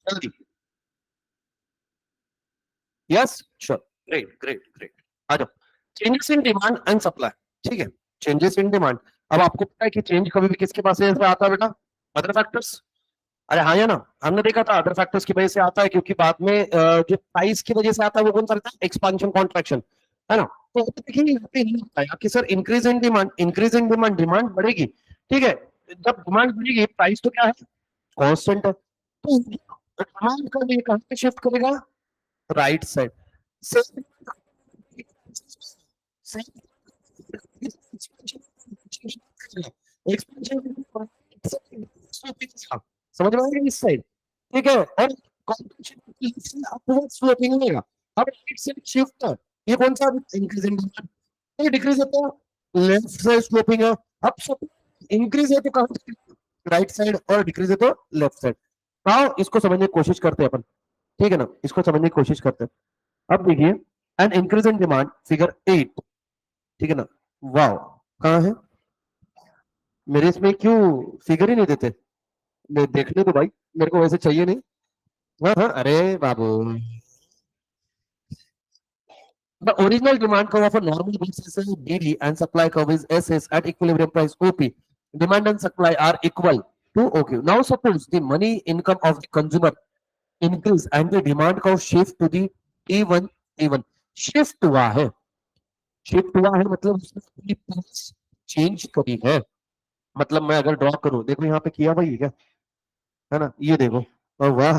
जल्दी। Yes sure, great great great. आ जाओ। Changes in demand and supply. ठीक है, चेंजेस इन डिमांड। अब आपको पता है कि चेंज कभी भी किसके पास से आता है बेटा? Other factors. अरे हाँ या ना? हमने देखा था अदर फैक्टर्स की वजह से आता है, क्योंकि बाद में जो प्राइस की वजह से आता है वो कौन सा रहता है? एक्सपांशन कॉन्ट्रैक्शन, है ना? तो देखिए यहाँ पे नहीं होता है कि sir increase in demand, increase in demand, demand बढ़ेगी। ठीक है, जब डिमांड बढ़ेगी प्राइस तो क्या है? कांस्टेंट है। तो डिमांड का ये कहां पे शिफ्ट करेगा? Right side. समझ में आएगा इस साइड? ठीक है, और कॉम्पिटिशन अपवर्ड स्लोपिंग होगा। अब राइट साइड शिफ्ट है, ये कौन सा? Increasing demand. ये डिक्रीज होता है, लेफ्ट साइड स्लोपिंग है। अब सब इंक्रीज है तो कहां? राइट साइड, और डिक्रीज है तो लेफ्ट साइड। हाँ, इसको समझने की कोशिश करते हैं अपन। ठीक है ना, इसको समझने की कोशिश करते हैं। अब देखिए, an increase in demand figure 8। ठीक है ना? वाओ, कहाँ है मेरे इसमें? क्यों फिगर ही नहीं देते? देखने तो भाई, मेरे को वैसे चाहिए नहीं। हाँ हाँ, अरे बाबू, the original demand curve of a normal goods is DD and supply curve is SS at equilibrium price OP. Demand and supply are equal to OQ. Now suppose the money income of the consumer increase and the demand curve shift to the T1 T1. Shift हुआ है, shift हुआ है मतलब उसने अपनी price change करी है। मतलब मैं अगर ड्रॉ करूं, देखो यहाँ पे किया भाई क्या, है ना? ये देखो, और वाह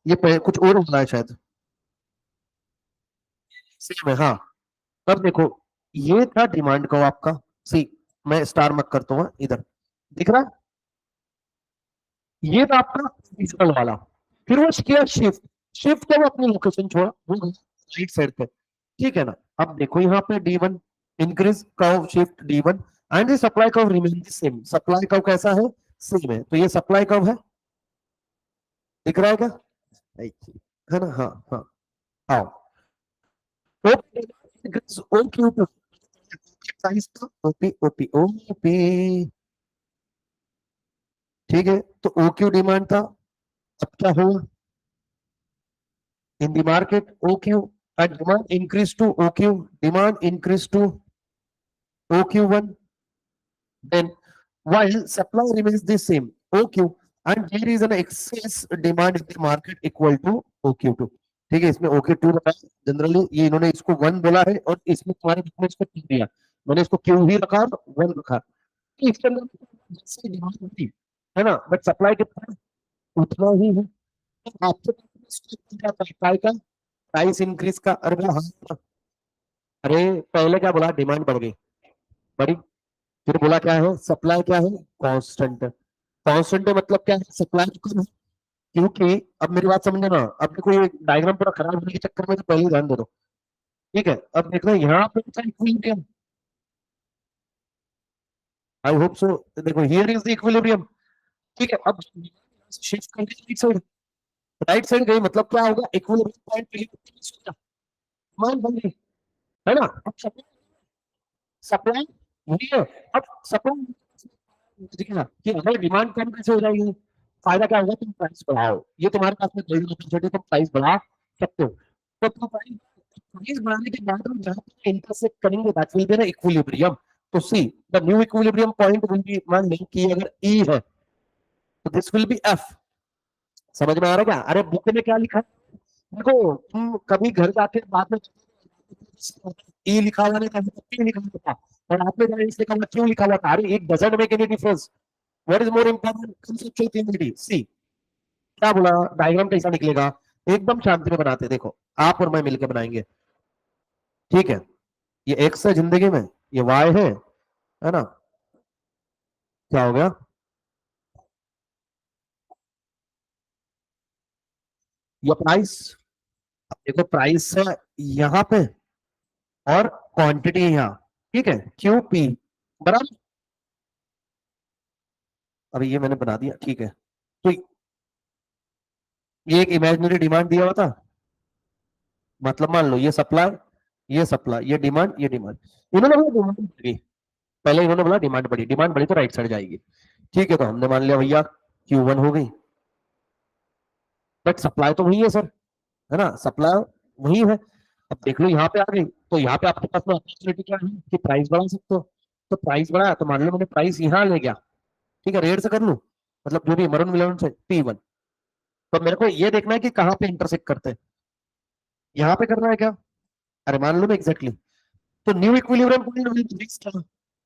ये कुछ और होना है शायद। सेम है, हाँ। तब देखो, ये था डिमांड का आपका। सी, मैं स्टार मार्क करता हूँ इधर, दिख रहा? ये था आपका फिजिकल वाला। फिर वो किया शिफ्ट, शिफ्ट जब अपनी लोकेशन छोड़ा वो राइट साइड पे। ठीक है ना? अब देखो यहाँ पे D1 increase curve shift D1 and supply curve remain the same. Supply curve कैसा है? सेम है। तो ये सप्लाई कर्व है, दिख रहा है क्या? है ना? हाँ हाँ। आओ, ओके, साइज का ओपी ओपी ओपी। ठीक है, तो OQ डिमांड था। अब क्या हुआ in the market? OQ and demand increase to OQ, demand increase to OQ1, then while supply remains the same OQ, and there is an excess demand in the market equal to OQ2। ठीक है, इसमें OQ2 रखा generally, ये इन्होंने इसको 1 बोला है और इसमें तुम्हारे बुक में इसको 2 दिया। मैंने इसको Q ही रखा और 1 रखा। तो इसके अंदर जैसे डिमांड होती है ना, बट सप्लाई कितना उतना ही है। तो आपके सप्लाई का प्राइस इंक्रीज का, अरे बोला हाँ। अरे पहले क्या बोला? डिमांड बढ़ गई, बढ़ी। फिर बोला क्या है? सप्लाई क्या है? कांस्टेंट। कांस्टेंट मतलब क्या है? सप्लाई तो कम है। क्योंकि अब मेरी बात समझना ना, अब देखो ये डायग्राम पूरा खराब होने के चक्कर में तो पहले ही ध्यान दे दो। ठीक है, अब देखना यहाँ पे इक्विलिब्रियम। I hope so. देखो हियर इज द इक्विलिब्रियम। ठीक है, अब शिफ्ट करके राइट साइड, राइट साइड गई मतलब क्या होगा? इक्विलिब्रियम पॉइंट पे मान बन गई, है ना? अब सप्लाई वही है। अब सप्लाई दिखेगा कि अगर डिमांड कम कैसे हो जाएगी? फायदा क्या होगा? तुम प्राइस बढ़ाओ, ये तुम्हारे पास में गोल्डन अपॉर्चुनिटी, तुम प्राइस बढ़ा सकते हो। तो तुम प्राइस बढ़ाने के बाद हम जहां पे इंटरसेक्ट करेंगे that will be an equilibrium. तो see the new equilibrium point will be, मान लें कि अगर ई है तो दिस विल बी एफ। समझ में आ रहा है क्या? अरे बुक में क्या लिखा है देखो, तुम कभी घर जाके बाद में ई लिखा हुआ नहीं था, पी लिखा हुआ था, और आपने जाने इसलिए कहा क्यों लिखा हुआ था? अरे एक doesn't make any difference. What is more important? Conceptual clarity. See क्या बोला? डायग्राम कैसा निकलेगा? एकदम शांति में बनाते, देखो आप और मैं मिलकर बनाएंगे। ठीक है, ये एक्स है जिंदगी में, ये वाई है ना? क्या हो गया? ये प्राइस, देखो प्राइस है यहाँ पे और क्वांटिटी है यहाँ। ठीक है, QP बराबर। अभी ये मैंने बना दिया, ठीक है। तो ये एक इमेजिनरी डिमांड दिया हुआ था, मतलब मान लो ये सप्लाई, ये डिमांड, ये डिमांड। इन्होंने बोला डिमांड बढ़ी, पहले इन्होंने बोला डिमांड बढ़ी, डिमांड बढ़ी तो राइट साइड जाएगी। ठीक है, तो हमने मान लिया भैया Q1 हो गई। बट सप्लाई तो वही है सर, है ना, सप्लाई वही है। अब देख लो यहाँ पे आ गई, तो यहाँ पे आपके पास में अपॉर्चुनिटी क्या है कि प्राइस बढ़ा सकते हो। तो प्राइस बढ़ाया तो मान लो मैंने प्राइस यहाँ ले गया, ठीक है, रेट से कर लूं, मतलब जो भी मरून मिलन से P1। तो मेरे को ये देखना है कि कहाँ पे इंटरसेक्ट करते हैं, यहाँ पे करना है क्या, अरे मान लो मैं एग्जैक्टली, तो new equilibrium point will B this था,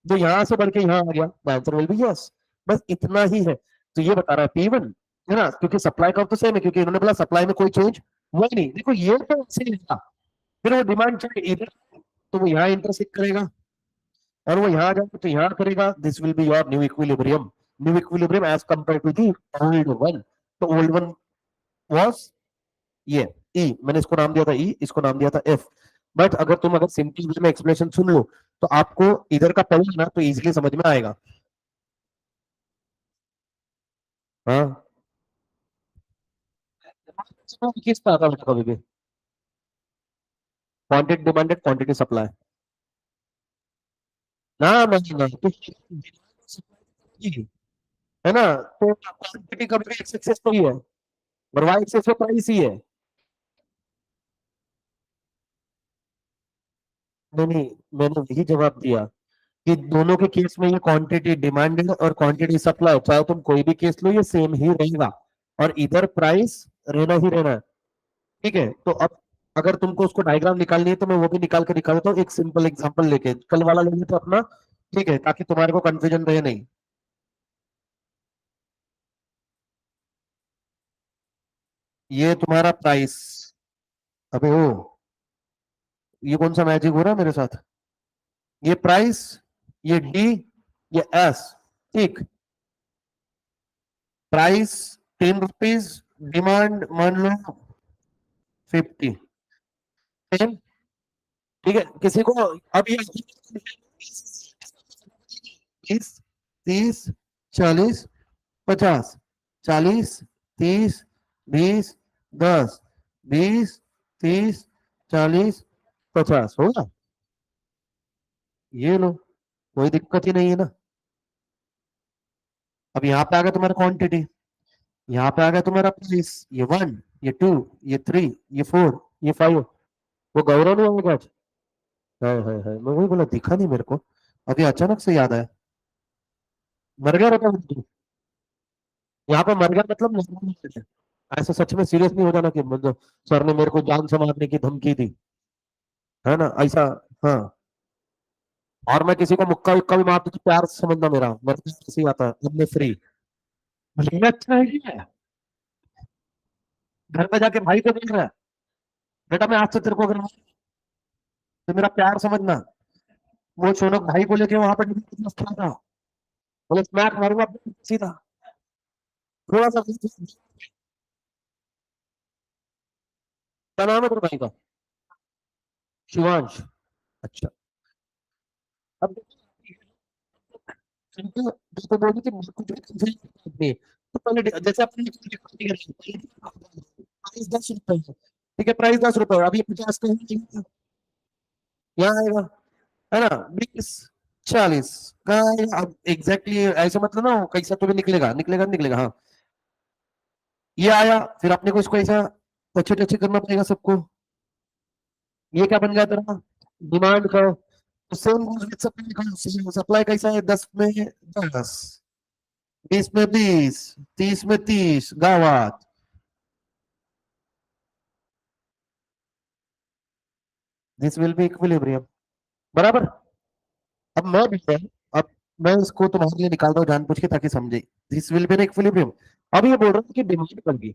जो यहाँ से बढ़ के यहाँ आ गया, the answer will be yes. बस इतना ही है। तो ये बता रहा है P1, है ना, क्योंकि सप्लाई कर्व तो सेम है, क्योंकि इन्होंने बोला सप्लाई में कोई चेंज हुआ ही नहीं। देखो ये तो ऐसे ही था, फिर वो डिमांड चाहे इधर, तो वो यहाँ इंटरसेक्ट करेगा, और वो यहाँ जाएगा तो यहाँ करेगा, this will be your new equilibrium. New equilibrium as compared to the old one. तो ओल्ड वन वाज ये ई, मैंने इसको नाम दिया था ई, इसको नाम दिया था एफ। बट अगर सिंपल वे में एक्सप्लेनेशन सुन लो, तो आपको इधर का पढ़ो ना तो इजीली समझ में आएगा। हाँ, किस पे आता है कभी भी, क्वांटिटी डिमांडेड क्वांटिटी सप्लाई, ना नहीं ना तो है ना, तो क्वांटिटी कभी भी एक्स एक्सेस तो ही है, और वाई एक्सेस पे प्राइस ही है। नहीं नहीं, मैंने यही जवाब दिया कि दोनों के केस में ये क्वांटिटी डिमांडेड और क्वांटिटी सप्लाई, चाहे तुम कोई भी केस लो, ये सेम ही रहेगा, और इधर प्राइस रहना ही रहना है। ठीक है, तो अब अगर तुमको उसको डायग्राम निकालनी है तो मैं वो भी निकाल के दिखा देता हूँ, एक सिंपल एग्जांपल लेके, कल वाला लेंगे तो अपना, ठीक है, ताकि तुम्हारे को कंफ्यूजन रहे नहीं। ये तुम्हारा प्राइस, अबे ओ, ये कौन सा मैजिक हो रहा है मेरे साथ, ये प्राइस, ये डी, ये एस, ठीक, प्राइस 10 रुपीज, डिमांड मान लो 50, ठीक है, किसी को अब ये 20, 30, 40, 50, 40, 30, 20, 10, 20, 30, 40, 50 होगा, ये लो, कोई दिक्कत ही नहीं है ना। अब यहाँ पे आ गया तुम्हारा क्वांटिटी, यहाँ पे आ गया तुम्हारा प्राइस, ये 1, ये 2, ये 3, ये 4, ये 5। वो गौरव नहीं होगा आज, है मैं वही बोला, दिखा नहीं मेरे को, अभी अचानक से याद आया। मर गया रहता हूँ, यहाँ पे मर गया मतलब नहीं है। ऐसा सच में सीरियस नहीं हो जाना कि मतलब सर ने मेरे को जान से मारने की धमकी दी, है ना, ऐसा। हाँ, और मैं किसी को मुक्का उक्का भी मारता तो प्यार से समझना, मेरा ऐसे ही आता है, अब मैं फ्री, भले अच्छा है क्या, घर पे जाके भाई को देख रहा है, बेटा मैं आज से तेरे को अगर तो मेरा प्यार समझना। वो शौनक भाई को लेके वहां पर खड़ा था, बोले स्मैक मारूंगा सीधा, थोड़ा सा, क्या नाम है तेरे भाई का, शिवांश, अच्छा। अब जिसको बोलती थी कुछ भी कंफ्यूजन, तो पहले जैसे अपने प्राइस 10 रुपए है, ठीक है, प्राइस 10 रुपए, अभी 50 का यहाँ आएगा, है ना, 20, 40 का आएगा। अब एग्जैक्टली ऐसे मतलब ना कैसा तो भी निकलेगा, निकलेगा निकलेगा, हाँ, ये आया, फिर अपने को इसको ऐसा अच्छे अच्छे करना पड़ेगा सबको। ये क्या बन गया तेरा, डिमांड का, तो सेम सप्लाई, सप्लाई कैसा है, 10 में 10, 20 में 20, 30 में 30 गावात, दिस विल बी इक्विलिब्रियम, बराबर। अब मैं भी है, अब मैं इसको तुम्हारे लिए निकाल रहा हूँ जानबूझ के ताकि समझे, this will be an equilibrium. अब ये बोल रहा हूँ कि डिमांड बढ़ गई,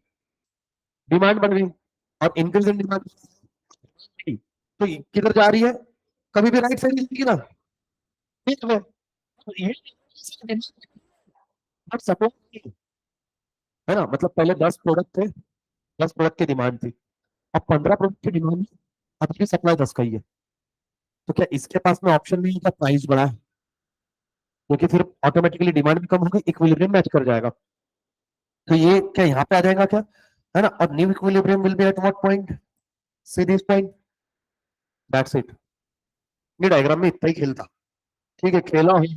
डिमांड बढ़ गई, और इंक्रीज इन डिमांड, तो ये किधर जा रही है, कभी भी राइट साइड जाएगी ना, ठीक है, तो ये सपोर्ट, है ना, मतलब पहले 10 प्रोडक्ट थे, 10 प्रोडक्ट की डिमांड थी, अब 15 प्रोडक्ट की डिमांड, अब की सप्लाई 10 का ही है, तो क्या इसके पास में ऑप्शन नहीं है, प्राइस बढ़ा है, क्योंकि फिर ऑटोमेटिकली डिमांड भी कम होगी, इक्विलिब्रियम मैच कर जाएगा, तो ये क्या यहाँ पे आ जाएगा क्या, है ना, और new equilibrium will be at what point, see this point, that's it. ये डायग्राम में इतना ही खेलता, ठीक है, खेला ही,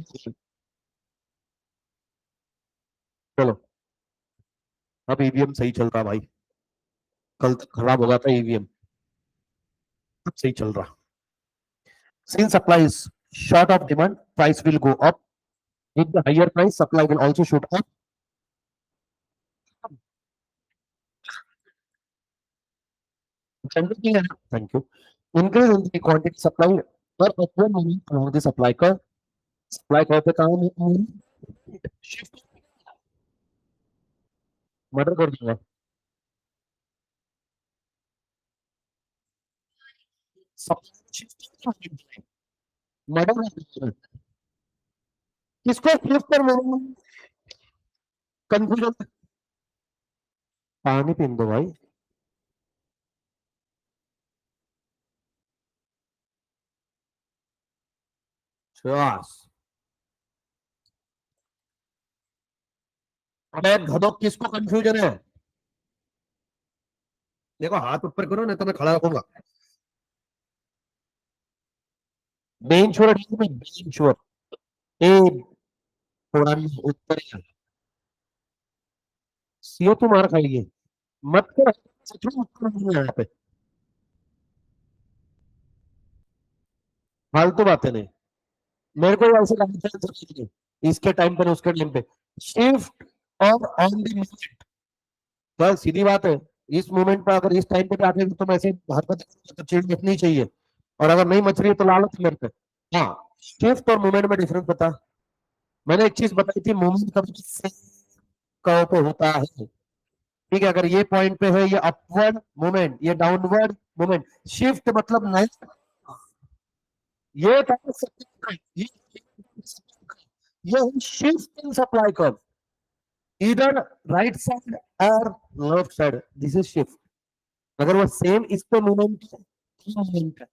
चलो, अब ईवीएम सही चल रहा भाई। कल तक खराब हो गया था ईवीएम, अब सही चल रहा। Since supply is short of demand, price will go up. With the higher price, supply will also shoot up. Thank you. Increase in the quantity supply per upward moving along the supply curve. Supply curve पे कहाँ shift murder कर दूंगा। Supply shift murder कर दूंगा। किसको shift पर confusion. पानी पीन दो भाई। श्वास। अबे गधो किसको कंफ्यूजन है? देखो हाथ ऊपर करो नहीं तो मैं खड़ा रखूंगा। बेन छोड़ बेन छोड़ ए थोड़ा उत्तर सीओ तू मार खाइए मत कर। सच में उत्तर नहीं है यहाँ पे, फालतू बातें नहीं। मेरे को ऐसे लगता है इसके टाइम पे उसके टाइम पे शिफ्ट और ऑन द मूवमेंट, बस सीधी बात है। इस मोमेंट पर अगर इस टाइम पे आके तुम ऐसे हरकत तो चीज देखनी चाहिए, और अगर नहीं मच रही है तो लालच मेरे पे। हाँ, शिफ्ट और मूवमेंट में डिफरेंस बता। मैंने एक चीज बताई थी, मूवमेंट कभी कर्व पे होता है। ठीक है, अगर ये पॉइंट पे है ये अपवर्ड मूवमेंट, ये डाउनवर्ड मूवमेंट। शिफ्ट मतलब नहीं, ये ये शिफ्ट इन सप्लाई कर्व, इधर राइट साइड और left side, this is shift. अगर वो सेम इस पे मूवमेंट है,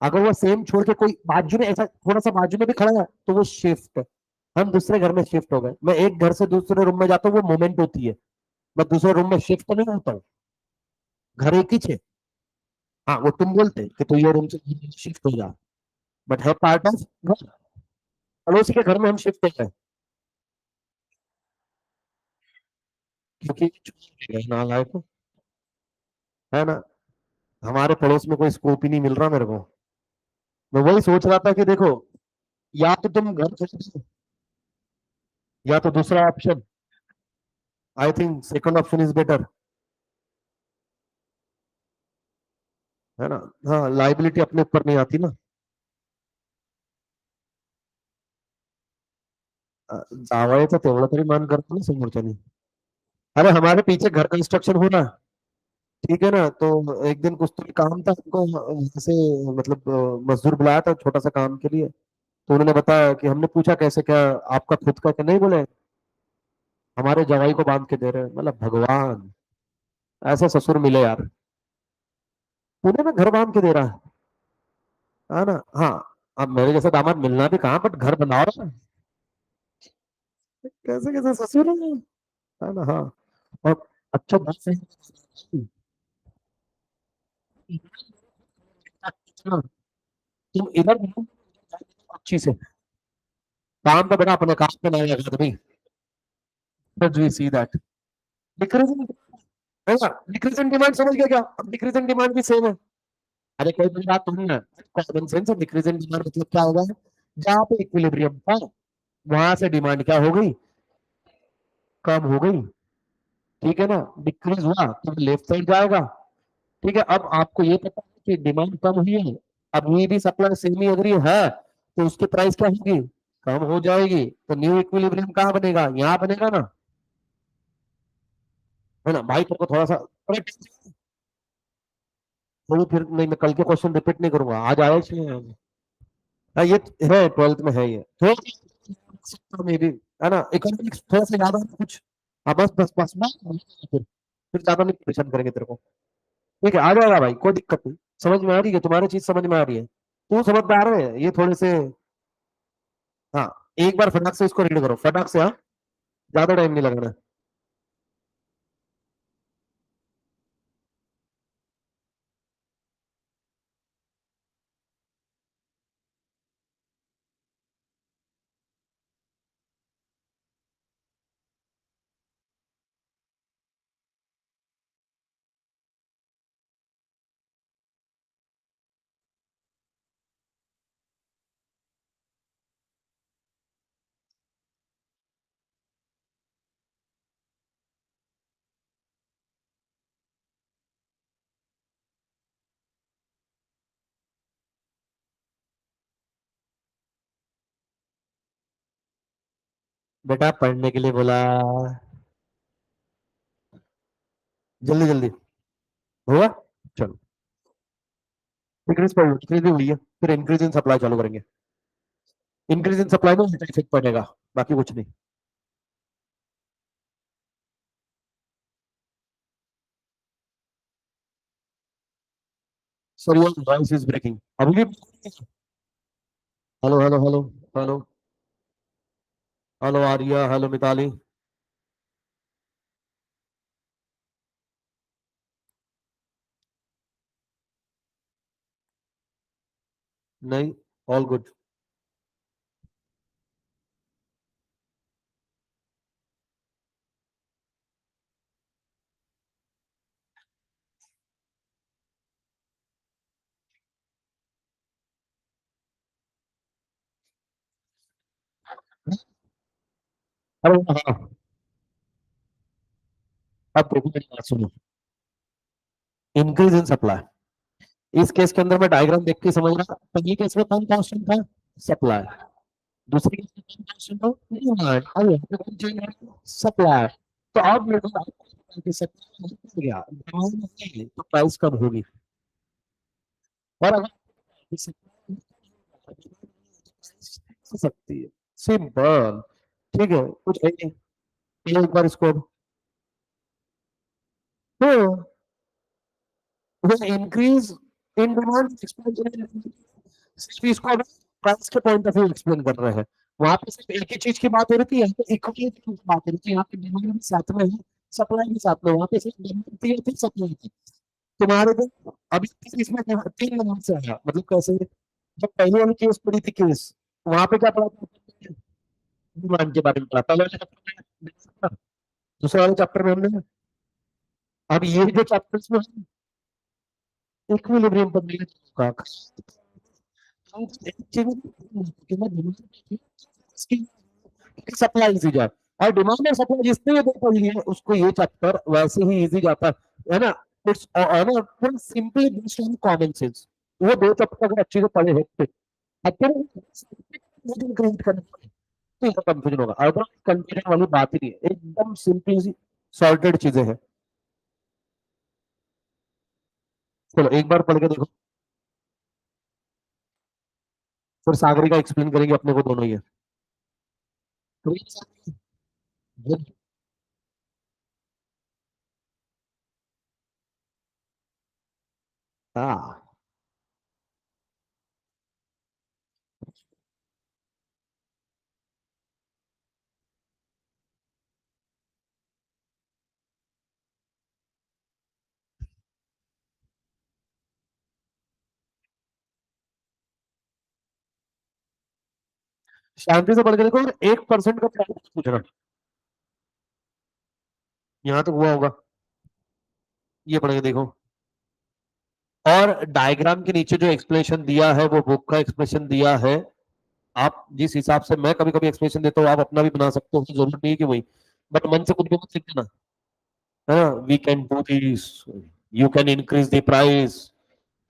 अगर वो सेम छोड़ के कोई बाजू में ऐसा थोड़ा सा बाजू में भी खड़ा है तो वो शिफ्ट। हम दूसरे घर में शिफ्ट हो गए, मैं एक घर से दूसरे रूम में जाता हूँ वो मूवमेंट होती है। मैं दूसरे रूम में शिफ्ट नहीं होता हूँ, घर एक ही छे। हाँ, वो तुम बोलते कि तू ये रूम से शिफ्ट हो जा, बट है पार्ट ऑफ घर। पड़ोसी के घर में हम शिफ्ट हो गए क्योंकि ना लाए तो, है ना। हमारे पड़ोस में कोई स्कोप ही नहीं मिल रहा मेरे को। मैं वही सोच रहा था कि देखो, या तो तुम घर खरीदो या तो दूसरा option. I think second option is better, है ना। हाँ, लाइबिलिटी अपने ऊपर नहीं आती ना। जावायचं तेवढं तरी मान करतो ना समोरच्यानी। अरे हमारे पीछे घर कंस्ट्रक्शन हो ना, ठीक है ना। तो एक दिन कुछ तो काम था हमको, जैसे मतलब मजदूर बुलाया था छोटा सा काम के लिए। तो उन्होंने बताया कि हमने पूछा कैसे क्या आपका खुद का, क्या नहीं बोले हमारे जवाई को बांध के दे रहे हैं। मतलब भगवान, ऐसे ससुर मिले यार। पुणे में घर बांध के दे रहा है ना। हाँ, अब मेरे जैसा दामाद मिलना भी कहाँ, बट घर बना रहा है। कैसे कैसे ससुर है ना। हाँ, और अच्छा बात सही। तुम इधर अच्छी से काम पे बना, अपने काम पे नहीं लगा भाई। वी सी दैट डिक्रीज है ना। डिक्रीज इन डिमांड समझ गया क्या? अब डिक्रीज इन डिमांड भी सेम है। अरे कोई बड़ी बात नहीं है, कॉमन सेंस है। डिक्रीज इन डिमांड मतलब क्या होगा, जहाँ पे इक्विलिब्रियम था वहां से डिमांड क्या हो गई, कम हो गई। ठीक है ना, डिक्रीज हुआ तो लेफ्ट साइड जाएगा। ठीक है, अब आपको ये पता है कि डिमांड कम हुई है, अब ये भी सप्लाई सेमी अग्री है, तो उसकी प्राइस क्या होगी, कम हो जाएगी। तो न्यू इक्विलिब्रियम कहाँ बनेगा, यहाँ बनेगा ना, है ना भाई। तेरे को थोड़ा सा नहीं, फिर नहीं, मैं कल के क्वेश्चन रिपीट नहीं करूंगा, आज आया इसलिए। हाँ, ये है 12th में है ये थोड़ा मे भी, है ना। इकोनॉमिक्स थोड़ा सा याद है कुछ। हाँ, बस बस बस बस, फिर ज्यादा नहीं परेशान करेंगे तेरे को। ठीक है, आ जाएगा भाई, कोई दिक्कत नहीं। समझ में आ रही है, तुम्हारी चीज समझ में आ रही है, तू समझदार है ये थोड़े से। हाँ, एक बार फटाक से इसको रीड करो, फटाक से, हाँ, ज्यादा टाइम नहीं लगना। बेटा पढ़ने के लिए बोला। जल्दी जल्दी हुआ। चलो, इंक्रीज पढ़ लो, इंक्रीज भी हुई है, फिर इंक्रीज इन सप्लाई चालू करेंगे। इंक्रीज इन सप्लाई में इफेक्ट पड़ेगा, बाकी कुछ नहीं। Sir your voice is breaking अभी भी। Hello hello hello hello. Hello Arya, hello Mitali. नहीं, ऑल गुड। अरे हाँ, अब देखो मेरी बात सुनो। इंक्रीज इन सप्लाई, इस केस के अंदर मैं डायग्राम देख के समझ रहा, पहले केस में कौन कांस्टेंट था? सप्लाई। दूसरे केस में कौन कांस्टेंट था? डिमांड। अब यहाँ पे कौन चेंज है? सप्लाई। तो अब मेरे को आपको कि सप्लाई हो गया, डिमांड नहीं तो प्राइस कब होगी? और अगर सप्लाई हो सकती है, सिंपल। ठीक है, कुछ है नहीं। ये एक बार इसको तो when increase in demand expansion in demand, सिर्फ इसको हम प्राइस के पॉइंट ऑफ व्यू एक्सप्लेन कर रहे हैं। वहां पे सिर्फ एक ही चीज की बात हो रही थी, यहाँ पे इक्वली चीज की बात हो रही थी। यहाँ पे डिमांड भी साथ में है, सप्लाई भी साथ में है। वहां पे सिर्फ डिमांड थी, फिर सप्लाई थी। तुम्हारे को अभी इसमें 3 नंबर से आया, मतलब कैसे? जब पहले वाली केस पड़ी थी केस, वहां पे क्या पढ़ा था? डिमांड के बारे में पढ़ा, पहले वाले चैप्टर में demand था, दूसरे वाले चैप्टर में हमने, अब ये जो चैप्टर में इक्विलिब्रियम पर मिलने का सप्लाई इजी जाए। और डिमांड और सप्लाई जिसने ये देखो लिए उसको ये चैप्टर वैसे ही इजी जाता है ना। इट्स है ना, simply based on common sense. वो दो चैप्टर अगर अच्छे से पढ़े हैं तो क्रिएट करने तो ये कंफ्यूजन होगा, अदर कंफ्यूजन वाली बात ही नहीं है, एकदम सिंपली सी सॉर्टेड चीजें हैं। चलो एक बार पढ़ के देखो, फिर सागरी का एक्सप्लेन करेंगे, अपने को दोनों ही है। तो हाँ, शांति से पढ़ के देखो, और 1% का प्रॉब्लम पूछना। यहाँ तक हुआ होगा, ये पढ़ के देखो। और डायग्राम के नीचे जो एक्सप्लेनेशन दिया है वो बुक का एक्सप्लेनेशन दिया है। आप जिस हिसाब से मैं कभी कभी एक्सप्लेनेशन देता हूँ, आप अपना भी बना सकते हो, जरूरत नहीं है कि वही, बट मन से कुछ भी मत लिख देना। हाँ, we can do this, you can increase the price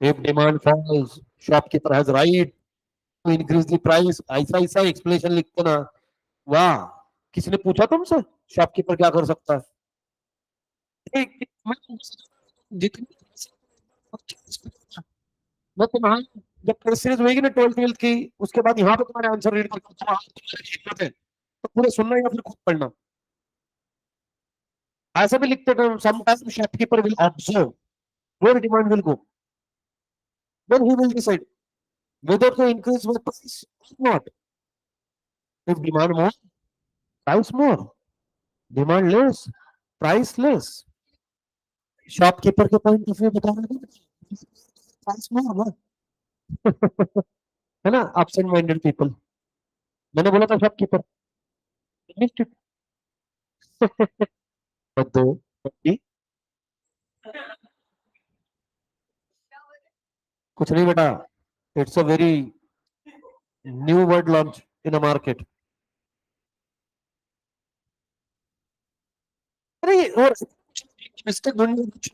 if demand falls, shopkeeper has right to increase the price, ऐसा ऐसा एक्सप्लेनेशन लिखते ना। वाह, किसी ने पूछा तुमसे शॉपकीपर क्या कर सकता है? जितनी मैं तुम्हारी, जब टेस्ट सीरीज होगी ना 12th 12th की, उसके बाद यहाँ पे तुम्हारे आंसर रीड करके तुम्हारी हिम्मत है तो पूरे सुनना या फिर खुद पढ़ना। ऐसे भी लिखते थे, sometimes shopkeeper will observe where demand will go, then he will decide whether to increase the price or not. If demand more, price more. Demand less, price less. Shopkeeper के पॉइंट ऑफ व्यू बता रहे थे, price more ना। है ना, absent minded people. मैंने बोला था शॉपकीपर, मिस्ड इट। तो कुछ नहीं बेटा, it's a very new word launch in a market. अरे और मिस्टेक ढूंढने कुछ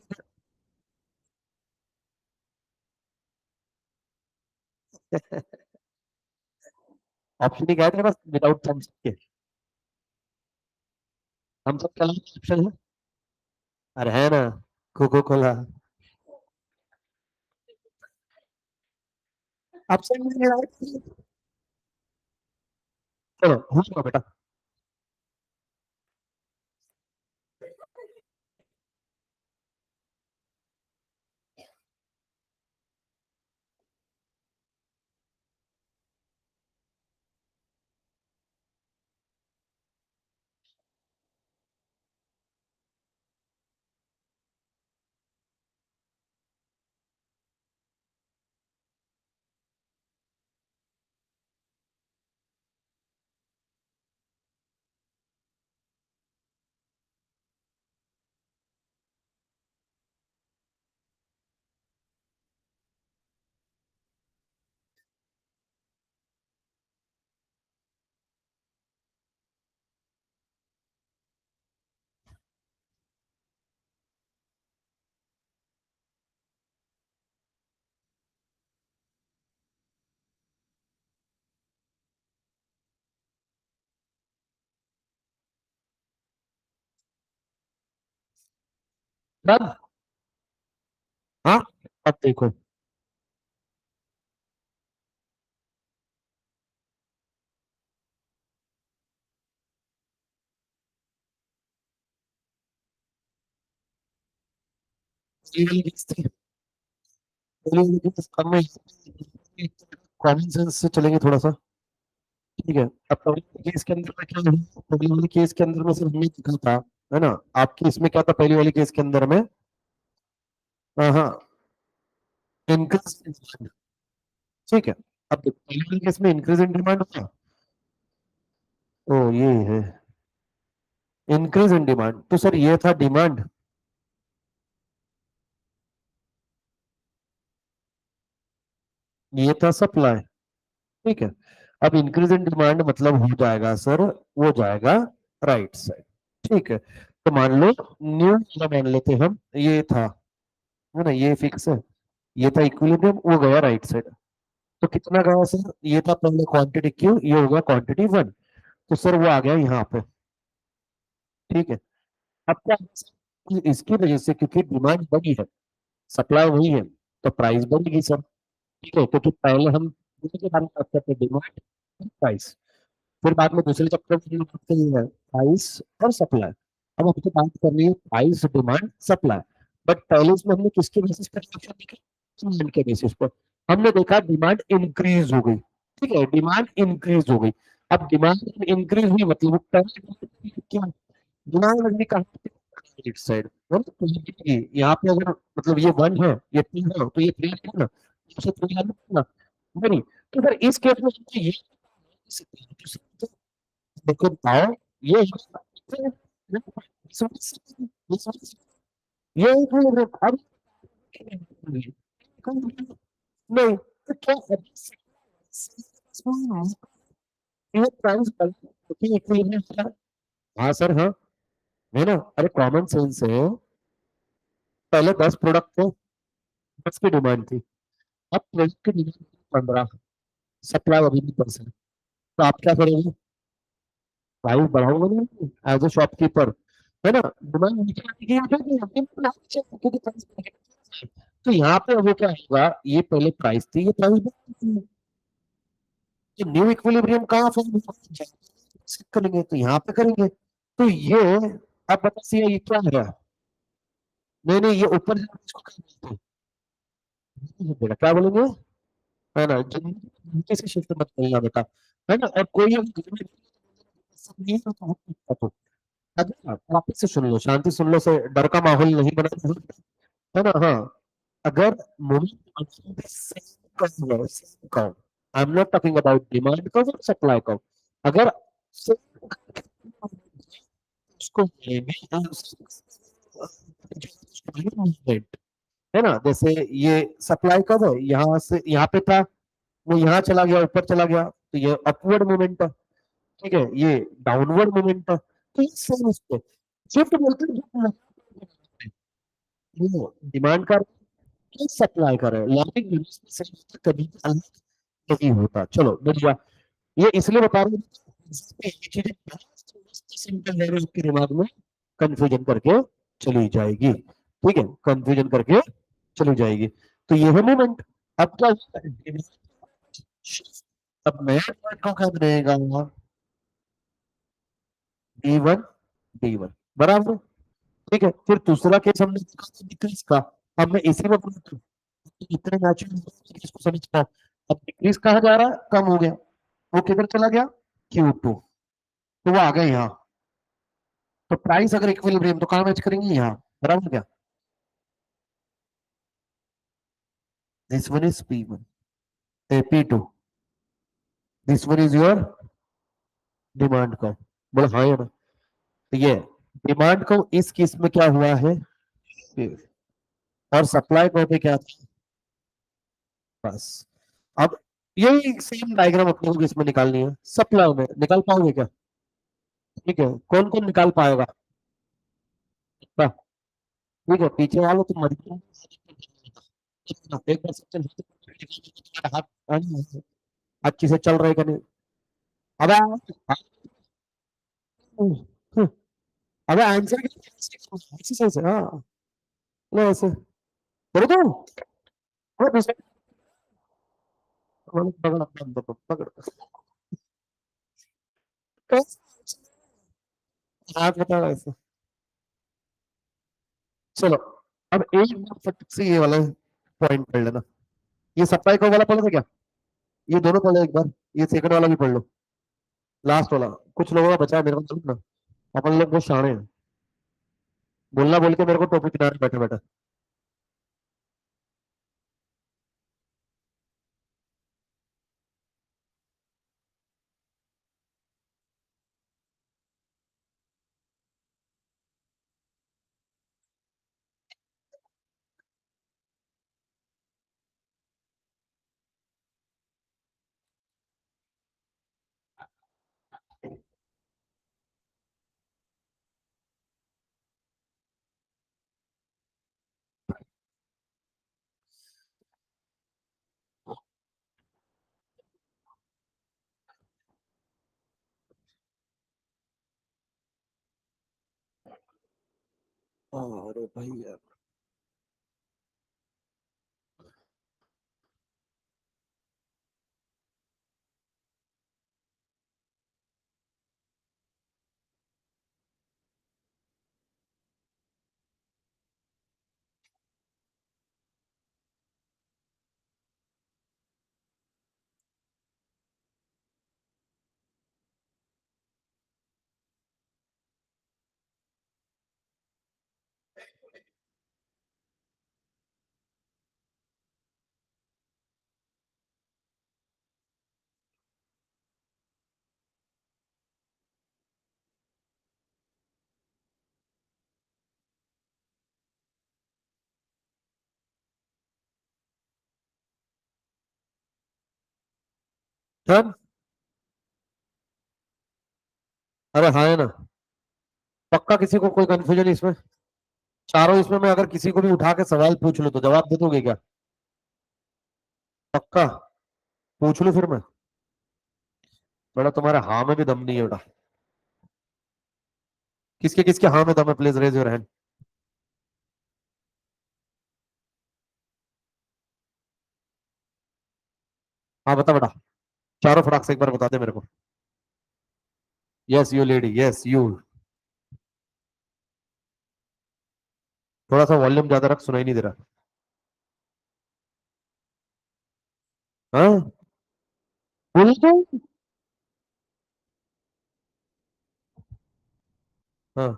ऑप्शन ही गए थे बस, विदाउट चांस के। हम सब क्या ऑप्शन है? अरे है ना, कोको कोला। ऑप्शन में नहीं आया। चलो हुआ बेटा। तब हाँ, अब देखो। कॉमन सेंस से चलेंगे थोड़ा सा। ठीक है। अब पहले केस के अंदर में क्या है, पहले वाले केस के अंदर में सिर्फ हमने लिखा था, है ना? आपकी इसमें क्या था पहली वाली केस के अंदर में? हाँ हाँ, इंक्रीज। ठीक है। अब देखो, पहले वाले केस में इंक्रीज इन डिमांड था। ओ ये है इंक्रीज इन डिमांड, तो सर ये था डिमांड, ये था सप्लाई। ठीक है। अब इंक्रीज इन डिमांड मतलब हो जाएगा सर, वो जाएगा राइट साइड। ठीक है। तो मान लो न्यू वाला मान लेते हम, ये था, है ना, ये फिक्स है, ये था इक्विलिब्रियम, वो गया राइट साइड। तो कितना गया सर? ये था पहले क्वांटिटी क्यू, ये होगा क्वांटिटी वन। तो सर वो आ गया यहाँ पे। ठीक है। अब क्या है सर? कि इसकी वजह से क्योंकि डिमांड बढ़ी है, सप्लाई वही है, तो प्राइस बढ़ेगी सर। ठीक है, क्योंकि पहले हम दूसरे के बारे में बात करते हैं, डिमांड प्राइस, फिर बाद में दूसरे चैप्टर में हम बात करेंगे प्राइस और सप्लाई। अब हमको बात करनी है प्राइस, डिमांड, सप्लाई। बट पहले इसमें हमने किसके बेसिस पर रिएक्शन देखा? डिमांड के बेसिस पर। हमने देखा डिमांड इंक्रीज हो गई। ठीक है, डिमांड इंक्रीज हो गई। अब डिमांड इंक्रीज हुई मतलब वो पहले क्या, डिमांड लगनी कहाँ राइट साइड, यहाँ पे अगर मतलब ये वन है, ये टू है, तो ये थ्री है ना, इससे थ्री है ना, नहीं? तो फिर इस केस में हमको ये देखो पाओ, ये ये अब नहीं, तो क्या ये प्राइस क्योंकि हाँ सर हाँ, है ना? अरे कॉमन सेंस है, पहले 10 प्रोडक्ट थे, 10 की डिमांड थी, अब प्रोडक्ट की डिमांड 15, सप्लाई अभी भी 10 है। तो आप क्या करेंगे? प्राइस बढ़ाओगे नहीं एज ए शॉपकीपर, है ना? डिमांड नीचे आएगी या क्योंकि price बढ़ेगा। तो यहाँ पे वो क्या होगा, ये पहले प्राइस थी, ये प्राइस न्यू इक्विलिब्रियम कहाँ फॉर्म करेंगे, तो यहाँ पे करेंगे। तो ये अब बताइए ये क्या है? नहीं नहीं, ये ऊपर इसको क्या बोलते हैं, क्या बोलेंगे, है ना? नीचे से शिफ्ट मत करना बेटा, है ना? और कोई नहीं है तो अगर वापस से सुन लो, शांति सुन लो, से डर का माहौल नहीं बना, है ना? हाँ, अगर movement I am not talking about demand curve और सप्लाई कर्व, अगर उसको मूवमेंट, है ना, जैसे ये सप्लाई कर्व है, यहाँ से यहाँ पे था, वो यहाँ चला गया, ऊपर चला गया, तो ये अपवर्ड मूवमेंट है। ठीक है, ये डाउनवर्ड मूवमेंट है, तो ये सेम इसको शिफ्ट बोलते हैं। वो डिमांड कर सप्लाई कर रहे हैं, लॉजिक कभी भी अलग नहीं होता। चलो बढ़िया, ये इसलिए बता रहा हूँ ये चीजें सिंपल वैल्यू आपके दिमाग में कंफ्यूजन करके चली जाएगी, ठीक है, कंफ्यूजन करके चली जाएगी। तो ये है मोमेंट। अब क्या होगा? अब नया पॉइंट को क्या बनेगा? D1 D1 बराबर, ठीक है। फिर दूसरा केस हमने देखा था डिक्रीज का। अब मैं इसी में बोलता हूँ, इतने नेचुरल इसको समझ पाओ। अब डिक्रीज कहा जा रहा है, कम हो गया, वो किधर चला गया? Q2, तो वो आ गया यहाँ। तो प्राइस अगर इक्विलिब्रियम तो कहाँ मैच करेंगे? यहाँ, बराबर क्या? This one is P1 P2, this one is your demand का। बोला हाँ या ना? तो ये डिमांड को इस केस में क्या हुआ है, और सप्लाई को पे क्या था? बस। अब यही सेम डायग्राम अपने को इसमें निकालनी है, सप्लाई में निकाल पाओगे क्या? ठीक है, कौन कौन निकाल पाएगा? हाँ, ठीक है, पीछे वालों तुम मत एक बार सबसे हाथ अच्छी से चल रहे का नहीं? अबे अबे आंसर ऐसे से हाँ, लो ऐसे बोलो तो वो दूसरे पकड़ पकड़ पकड़ हाथ बता ऐसे। चलो, अब एक बार फटक से ये वाला पॉइंट पढ़ लेना। ये सप्लाई को वाला पढ़ लो क्या? ये दोनों पढ़ लो एक बार, ये सेकंड वाला भी पढ़ लो, लास्ट वाला। कुछ लोगों का बचा है, मेरे को मालूम ना, अपन लोग बहुत शाणे हैं, बोलना बोल के मेरे को टॉपिक किनारे बैठे बैठे। अरे भाई यार, डन। अरे हाँ है ना, पक्का किसी को कोई कंफ्यूजन इसमें? चारों इसमें मैं अगर किसी को भी उठा के सवाल पूछ लूं तो जवाब दे दोगे क्या? पक्का? पूछ लूं फिर मैं? बेटा तुम्हारे हाँ में भी दम नहीं है बेटा। किसके किसके हाँ में दम है? Please raise your hand. हाँ बता बेटा, चारों फटाक से एक बार बता दे मेरे को। Yes you lady, yes you. थोड़ा सा वॉल्यूम ज्यादा रख, सुनाई नहीं दे रहा। हाँ, बोल तो। हाँ,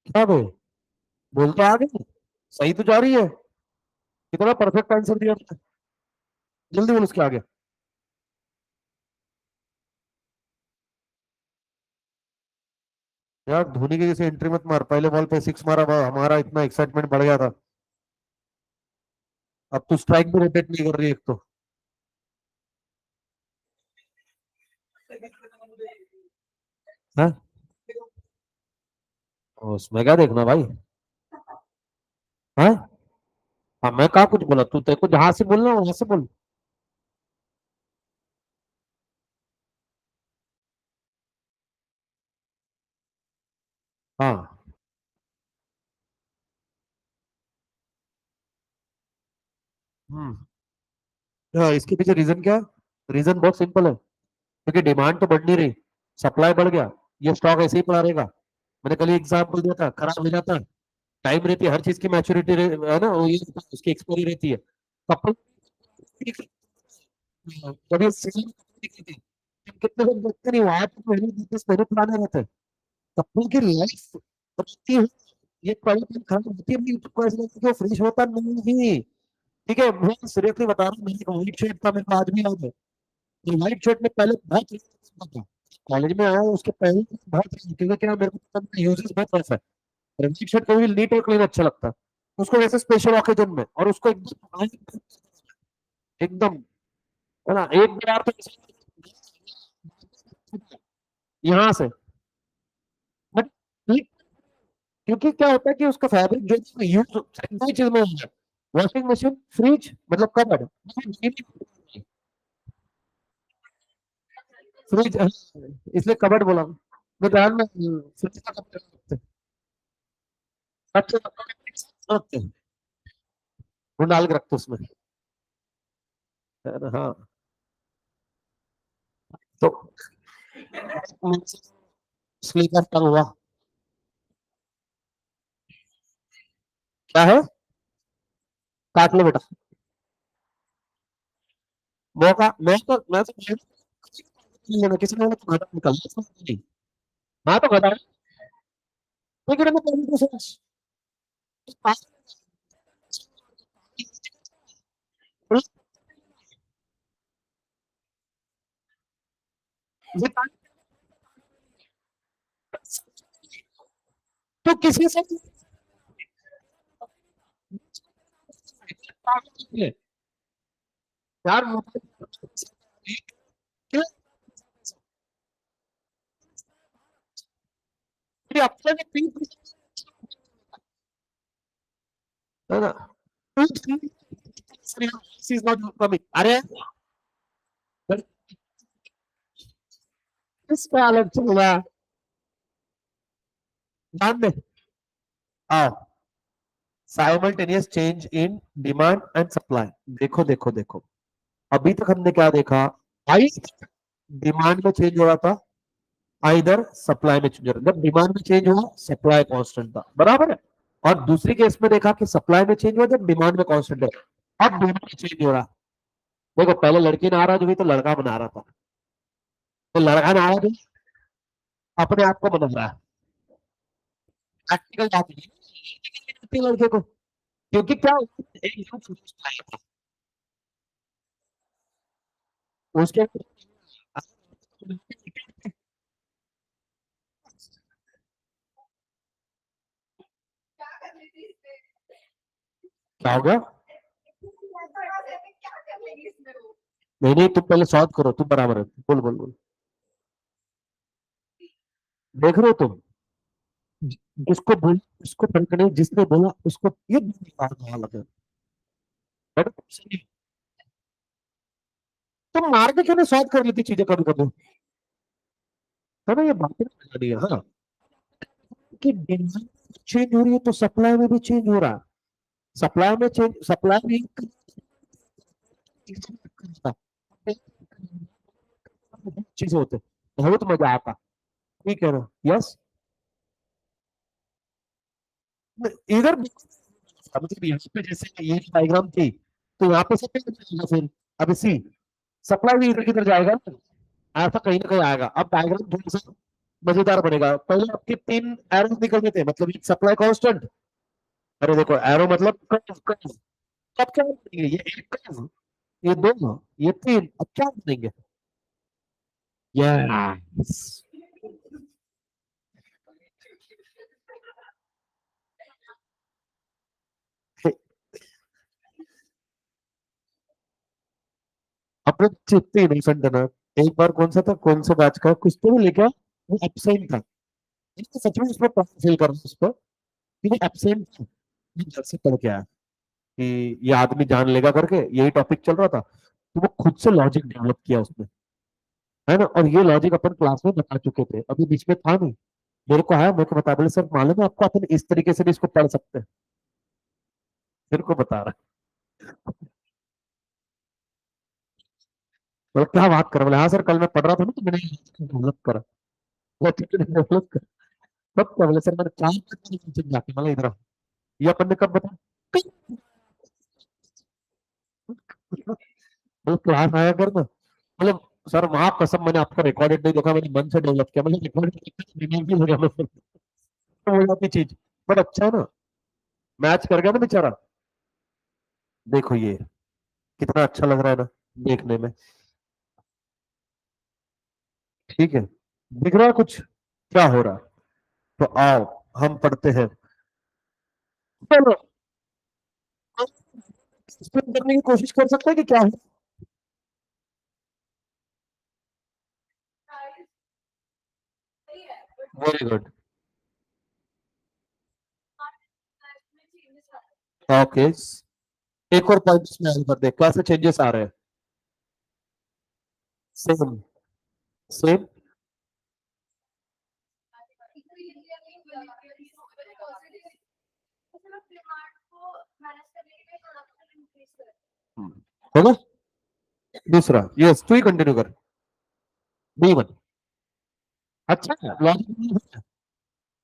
क्या बोल तो आ गई, सही तो जा रही है। कितना परफेक्ट आंसर दिया तुमने। जल्दी बोल उसके आगे। यार धोनी की जैसे एंट्री मत मार, पहले बॉल पे सिक्स मारा, हमारा इतना एक्साइटमेंट बढ़ गया था। अब तो स्ट्राइक भी रोटेट नहीं कर रही एक तो। हाँ, उसमें क्या देखना भाई। हाँ, हाँ मैं कहा कुछ बोला, तू तेरे को जहां से बोलना वहां से बोल। हाँ। हम्म। हाँ, इसके पीछे रीजन क्या है? रीजन बहुत सिंपल है, क्योंकि डिमांड तो बढ़ नहीं रही, सप्लाई बढ़ गया, ये स्टॉक ऐसे ही पड़ा रहेगा। मैंने कल एग्जाम्पल दिया था, खराब हो जाता, टाइम रहती है हर चीज की, मैच्योरिटी है ना, वो ये उसकी एक्सपायरी रहती है। कपल कभी सीजन कितने लोग देखते नहीं, वहां तो महीने 10 महीने पुराने रहते हैं। कपल की लाइफ रहती है, ये क्वालिटी खराब होती है, नहीं तो ऐसा लगता है कि वो फ्रेश होता नहीं। ठीक है, मैं सीरियसली बता रहा हूँ, मेरी व्हाइट शर्ट था, मेरे को आज भी याद है। ये व्हाइट शर्ट में पहले बहुत था, कॉलेज में आया उसके पहले बहुत, क्योंकि क्या मेरे को यूजेस बहुत ऐसा है, रंजीत शर्ट कभी नीट और क्लीन अच्छा लगता है, उसको वैसे स्पेशल ओकेजन में, और उसको एकदम एकदम, है ना, एक बार तो यहाँ से, बट क्योंकि क्या होता है कि उसका फैब्रिक जो यूज दो चीज में होता है, वॉशिंग मशीन, फ्रिज, मतलब कबर्ड, फ्रिज, इसलिए कबर्ड बोला मैं ध्यान में, फ्रिज का कबर्ड रखते हैं, वो डाल के रखते हैं उसमें, है ना? हाँ, तो स्लीपर टंग हुआ, क्या है, काट लो बेटा। मौका, मैं तो लेना, किसी ने बोला तो घाटा निकल नहीं, हाँ तो घटा, लेकिन मैं पहले तो सोच, ये तो किसी से यार, अपने में तीन है ना, is not coming, अरे किस पे अलग चल रहा है, ध्यान दे। आओ, simultaneous change in demand and supply, देखो देखो देखो, अभी तक हमने क्या देखा, आई डिमांड में चेंज हो रहा था, इधर सप्लाई में चेंज हो रहा था, जब डिमांड में चेंज हुआ सप्लाई कांस्टेंट था, बराबर है। और दूसरी केस में देखा कि सप्लाई में चेंज हुआ जब डिमांड में कांस्टेंट है, अब डिमांड में चेंज हो रहा। देखो, पहले लड़की नाराज हुई तो लड़का बना रहा था, तो लड़का नाराज हुई, अपने आप को बदल रहा है, प्रैक्टिकल बात नहीं लड़के को, क्योंकि क्या एक उसके क्या हो गया, नहीं नहीं, तुम पहले सॉल्व करो, तुम बराबर है, बोल बोल बोल, देख रहे हो तुम, जिसको बोल, उसको फर्क नहीं, जिसने बोला उसको ये लगा, बट तुम मार के क्यों नहीं सॉल्व कर लेती चीजें कभी कभी, है ना, ये बातें नहीं है, हाँ, कि डिमांड चेंज हो रही है तो सप्लाई में भी चेंज हो रहा है, सप्लाई में चेंज, सप्लाई में चीज होते, बहुत मजा आता, ठीक है ना, यस, इधर मतलब यहाँ पे जैसे ये डायग्राम थी, तो यहाँ पे सब फिर, अब सी सप्लाई भी इधर किधर जाएगा ना, ऐसा कहीं ना कहीं आएगा, अब डायग्राम थोड़ा सा मजेदार बनेगा, पहले आपके तीन एरो निकलते थे, मतलब एक सप्लाई कांस्टेंट, अरे देखो एरो मतलब कर्व कर्व, अब क्या बनेंगे, ये एक कर्व, ये दो, ये तीन, अब क्या बनेंगे, यस, अपने चित्ते इनोसेंट है ना, एक बार कौन सा था, कौन सा बैच का कुछ तो लेके आओ, वो एब्सेंट था। इसको सच में उसमें फील कर रहा हूँ उसको कि वो एब्सेंट था। मैं घर से पढ़ के आया कि ये आदमी जान लेगा करके, यही टॉपिक चल रहा था, तो वो खुद से लॉजिक डेवलप किया उसने, है ना। और ये लॉजिक अपन क्लास में बता चुके थे, अभी बीच में था नहीं। मेरे को आया, मेरे को बता, बोले सर मालूम है आपको, अपन इस तरीके से भी इसको पढ़ सकते हैं। मेरे को बता रहा है। बोले क्या बात कर, बोले हाँ सर कल मैं पढ़ रहा था ना तो मैंने डेवलप करा। बोला, ठीक है डेवलप कर। कब क्या, बोले सर मैंने 4 जाके, मतलब इधर आओ। ये अपन ने कब बताया? वो क्लास आया कर ना, मतलब सर वहां कसम मैंने आपका रिकॉर्डेड नहीं देखा, मैंने मन से डेवलप किया, मतलब रिकॉर्डेड भी हो गया मतलब। तो वो जाती चीज, बट अच्छा है ना, मैच कर गया ना बेचारा। देखो ये कितना अच्छा लग रहा है ना देखने में। ठीक है, दिख रहा है कुछ क्या हो रहा है? तो आओ हम पढ़ते हैं। चलो एक्सप्लेन करने की कोशिश कर सकते हैं कि क्या है। Very good. ओके, एक और पॉइंट इसमें ऐड कर दे, कैसे चेंजेस आ रहे हैं। Same, same. होगा। दूसरा, यस तू ही कंटिन्यू कर। B1 अच्छा है, लॉजिक।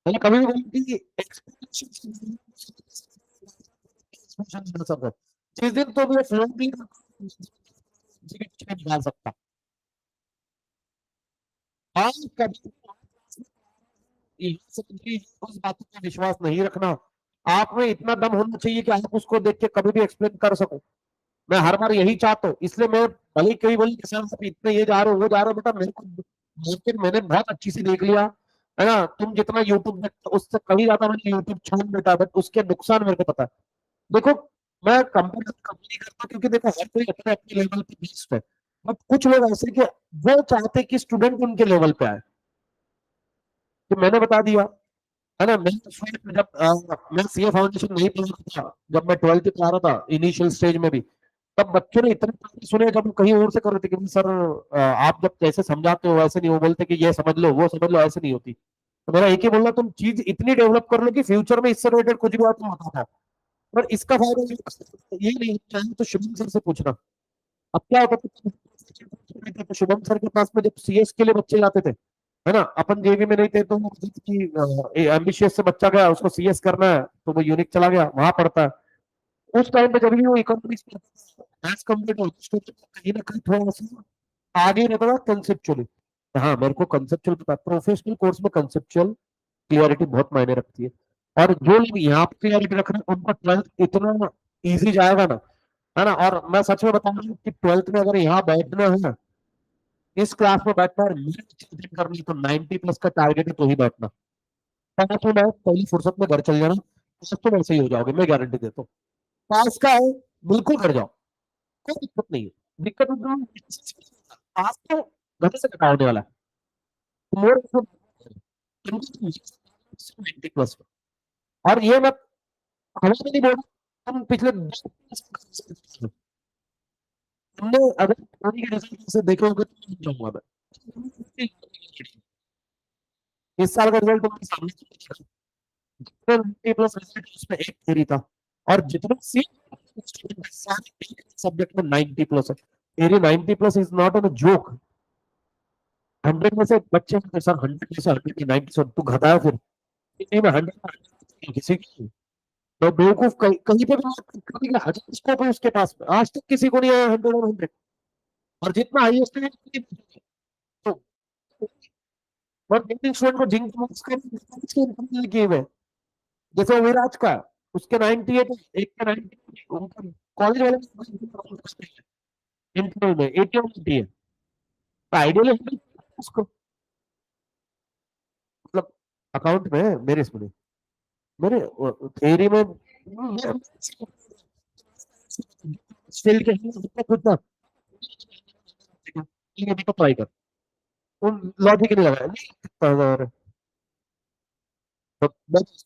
मैंने कभी भी बोला कि एक्सपेक्टेशन जिस दिन तो भी फ्लो भी निकाल सकता। हाँ कभी यहाँ से कभी उस बातों पर विश्वास नहीं रखना। आप में इतना दम होना चाहिए कि आप उसको देख के कभी भी एक्सप्लेन कर सको। मैं हर बार यही चाहता हूँ, इसलिए मैं भले ही कहीं बोली कि सर आप इतने ये जा रहे हो वो जा रहे हो, बेटा मेरे को लेकिन मैंने बहुत अच्छी से देख लिया, है ना। तुम जितना यूट्यूब देखते हो, उससे कहीं ज्यादा मैंने यूट्यूब छोड़ बेटा, बट उसके नुकसान मेरे को पता है। देखो मैं कंपेरिजन कभी नहीं करता, क्योंकि देखो हर कोई अपने अपने लेवल पे बेस्ट है। बट कुछ लोग ऐसे कि वो चाहते हैं कि स्टूडेंट उनके लेवल पे आए। तो मैंने बता दिया, है ना। मैं जब मैं सीए फाउंडेशन नहीं पढ़ा था, जब मैं 12th पढ़ा रहा था इनिशियल स्टेज में भी, तब बच्चों ने इतने ताने सुने जब कहीं और से कर रहे थे कि सर आप जब कैसे समझाते हो वैसे नहीं, वो बोलते कि ये समझ लो वो समझ लो, ऐसे नहीं होती। तो मेरा एक ही बोलना, तुम चीज इतनी डेवलप कर लो कि फ्यूचर में इससे रिलेटेड कुछ भी हो तुम बता पाओ। पर इसका फायदा ये नहीं, चाहे तो शुभम सर से पूछना। अब क्या होता था, तो शुभम सर के पास में जब सीएस के लिए बच्चे जाते थे, है ना, अपन जेवी में नहीं थे, तो कि एम्बिशियस से बच्चा गया उसको सीएस करना है, तो वो यूनिक चला गया वहां पढ़ता है। उस टाइम पे जब भी वो economics as compare to student, कहीं ना कहीं थोड़ा सा आगे रहता था कंसेप्चुअली। हाँ मेरे को कंसेप्चुअल पता है, प्रोफेशनल कोर्स में कंसेप्चुअल क्लियरिटी बहुत मायने रखती है। और जो लोग यहाँ पे क्लियरिटी रख रहे हैं उनका 12th इतना इजी जाएगा ना, है ना। और मैं सच में बता रहा हूँ कि 12th में अगर यहाँ बैठना है ना, इस क्लास में बैठना है, मेहनत करनी है, तो 90 प्लस का टारगेट है तो ही बैठना। पास होना है पहली फुर्सत में घर चल जाना, पास तो वैसे ही हो जाओगे, मैं गारंटी देता हूँ। पास का है, बिल्कुल कर जाओ, कोई दिक्कत नहीं है। दिक्कत पास तो घर से कटा होने वाला है। मोर 90 प्लस। और ये मैं हमें भी नहीं बोल रहा, हम पिछले 10 हमने अगर पानी के रिजल्ट से देखे होंगे तो नहीं जाऊंगा मैं। इस साल का रिजल्ट तुम्हारे सामने जितने 90 प्लस रिजल्ट उसमें एक थ्योरी था, और जितने स्टूडेंट सारे एक सब्जेक्ट में 90 प्लस है। Theory 90 plus is not an joke. 100 में से बच्चे सर 100 में से 100 की 90 से तू घटा है फिर। नहीं मैं 100 किसी की तो बेवकूफ कहीं पे भी कभी का 1000 स्कोप है उसके पास में, आज तक किसी को नहीं आया 100 और 100। और जितना हाईएस्ट है तो और जिन स्टूडेंट को जिंक मार्क्स के किए हुए, जैसे विराज का उसके 98 एक के 90, उनका कॉलेज वाले इंटरव्यू में 80 है। तो आइडियली उसको मतलब अकाउंट में है, मेरे इसमें नहीं। मेरे थ्योरी में फील्ड के खुद ना, ये भी तो ट्राई कर। लॉजिक नहीं लगा नहीं, तो बस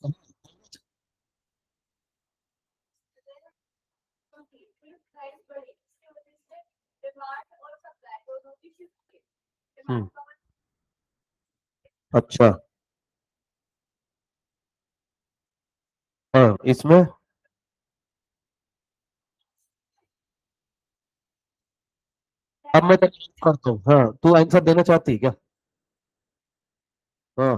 हम्म, अच्छा हाँ इसमें अब मैं तो करता हूँ, हाँ तू आंसर देना चाहती है क्या? हाँ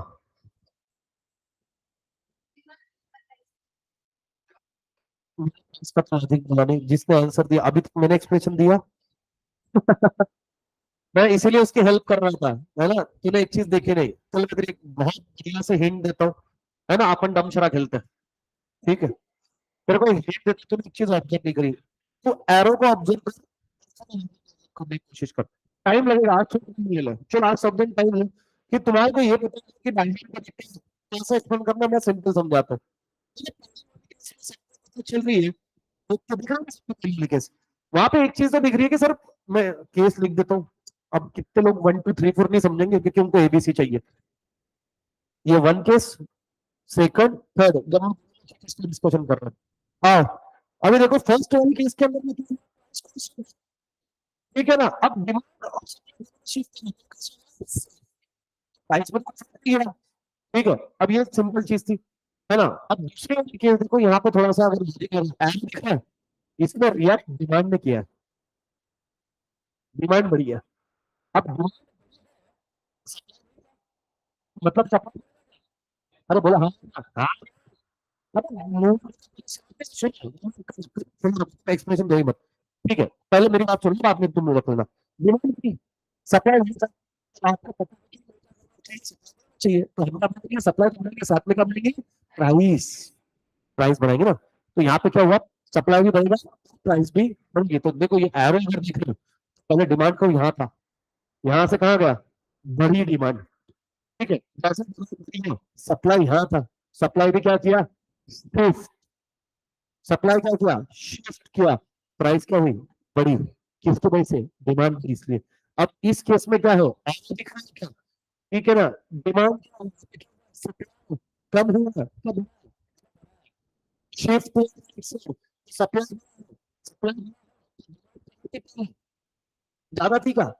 इसका तो अधिक बुलाने जिसने आंसर दिया, अभी तक मैंने एक्सप्लेनेशन दिया। मैं इसीलिए उसकी हेल्प कर रहा था, है ना, तूने एक चीज देखी नहीं, चल मैं तेरी एक बहुत बढ़िया से हिंट देता हूँ, है ना, अपन डमशरा खेलते हैं, ठीक है, तेरे को हिंट देता हूँ, तूने एक चीज ऑब्जर्व नहीं करी, तो एरो को ऑब्जर्व करने की कोशिश कर, टाइम लगेगा, आज थोड़ा टाइम ले ले, चल आज सब दिन टाइम ले, कि तुम्हारे को ये पता है कि डायनामिक प्रोजेक्ट कैसे एक्सप्लेन करना है, मैं सिंपल समझाता हूँ। चल रही है तो दिख रहा है केस, वहां पे एक चीज तो दिख रही है कि सर मैं केस लिख देता हूँ, अब कितने लोग 1 2 3 4 नहीं समझेंगे क्योंकि उनको एबीसी चाहिए, ये वन केस, सेकंड, थर्ड, जब हम डिस्कशन कर रहे हैं, हाँ अभी देखो फर्स्ट वन केस के अंदर मतलब, ठीक है ना, अब डिमांड शिफ्ट प्राइस में कुछ फर्क नहीं है, ठीक है, अब ये सिंपल चीज थी, है ना, अब दूसरे वाले केस देखो यहाँ पे थोड़ा सा अगर एड दिखा है, इसमें रिएक्ट डिमांड ने किया है, डिमांड बढ़ी है, अब मतलब सपोर्ट, अरे बोला हाँ हाँ, एक्सप्रेशन दे मत, ठीक है, पहले मेरी बात सुनो, बाद में तुम रख लेना, डिमांड की सप्लाई नहीं था, आपको पता चाहिए तो हम क्या करेंगे, सप्लाई तो बढ़ेंगे, साथ में क्या बढ़ेंगे, प्राइस, प्राइस बढ़ाएंगे ना, तो यहाँ पे क्या हुआ, सप्लाई भी बढ़ेगा, प्राइस भी बढ़ेगी, तो देखो ये एरो अगर दिख रहे हो, पहले डिमांड को यहाँ था, यहाँ से कहाँ गया, बड़ी डिमांड, ठीक है, जैसे सप्लाई यहाँ था, सप्लाई भी क्या किया, शिफ्ट, सप्लाई क्या किया, शिफ्ट किया, प्राइस क्या हुई, बड़ी, किसकी वजह से, डिमांड की, इसलिए अब इस केस में क्या हो, ऐसा दिख रहा है क्या, ठीक है ना, डिमांड कम हुआ, कब शिफ्ट, सप्लाई, सप्लाई ज्यादा थी क्या,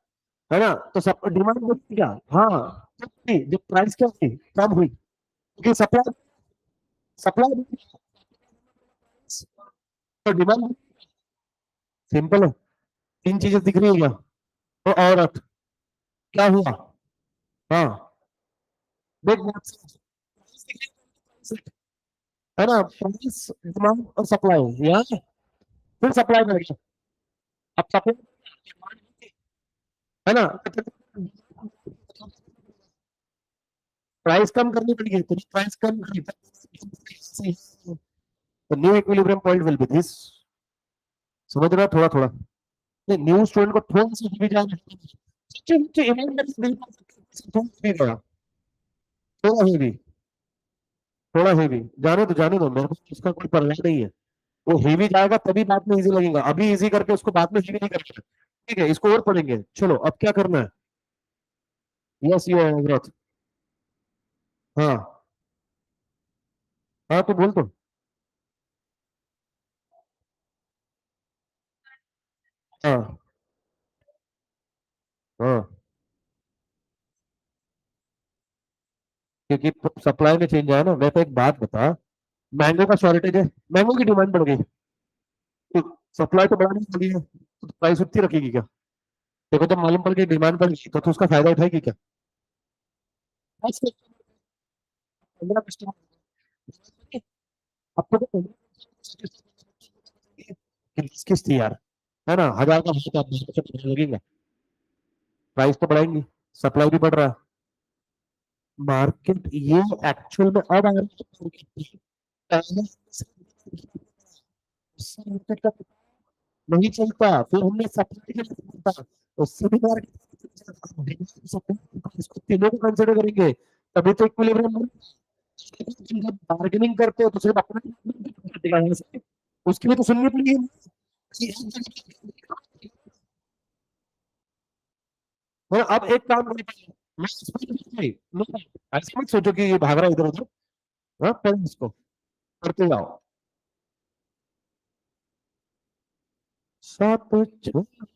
है ना, तो सब डिमांड बढ़ी क्या, हाँ, जब प्राइस क्या हुई, कम हुई, क्योंकि सप्लाई, सप्लाई तो डिमांड, सिंपल है, तीन चीजें दिख रही है क्या, तो औरत क्या हुआ, हाँ देख है ना, प्राइस डिमांड और सप्लाई, यहाँ फिर सप्लाई बढ़ेगा, अब सप्लाई है ना, प्राइस कम करनी पड़ेगी, तो प्राइस कम करी, तो new equilibrium point will B this, समझ रहा थोड़ा थोड़ा, न्यू स्टूडेंट को थोड़ा सा भी जाना, थोड़ा हेवी, थोड़ा हेवी, जाने दो, मेरे को इसका कोई परवाह नहीं है, वो हेवी जाएगा तभी बाद में इजी लगेगा, अभी इजी करके उसको बाद में हेवी नहीं करेंगे, ठीक है, इसको और पढ़ेंगे, चलो अब क्या करना है, यस यू ग्रोथ, हाँ हाँ तो बोल तो, हाँ हाँ, क्योंकि सप्लाई में चेंज आया ना, मैं तो एक बात बता, मैंगो का शॉर्टेज है, मैंगो की डिमांड बढ़ गई, तो सप्लाई तो बढ़ानी पड़ी है, तो प्राइस उतनी रखेगी क्या, देखो तो मालूम पड़ गई डिमांड बढ़ गई, तो उसका फायदा उठाएगी क्या, बस 15 कस्टमर, अब तो 15 किस थी यार, है ना, 1000 का भाव तो लगेगा, प्राइस तो बढ़ाएंगी, सप्लाई भी बढ़ रहा है, मार्केट ये एक्चुअल में अब आ रहा है, पहले मार्केट का नहीं चलता, फिर हमने सप्लाई के लिए चलता, उससे भी मार्केट, इसको तीनों को कंसिडर करेंगे, तभी तो इक्विलिब्रियम, जब बार्गेनिंग करते हो तो सिर्फ अपना उसकी भी तो सुननी पड़ेगी, अब एक काम करिए, ऐसे मत सोचो कि ये भाग रहा है इधर उधर। हाँ, पढ़ो इसको, करते जाओ। साथ छोड़कर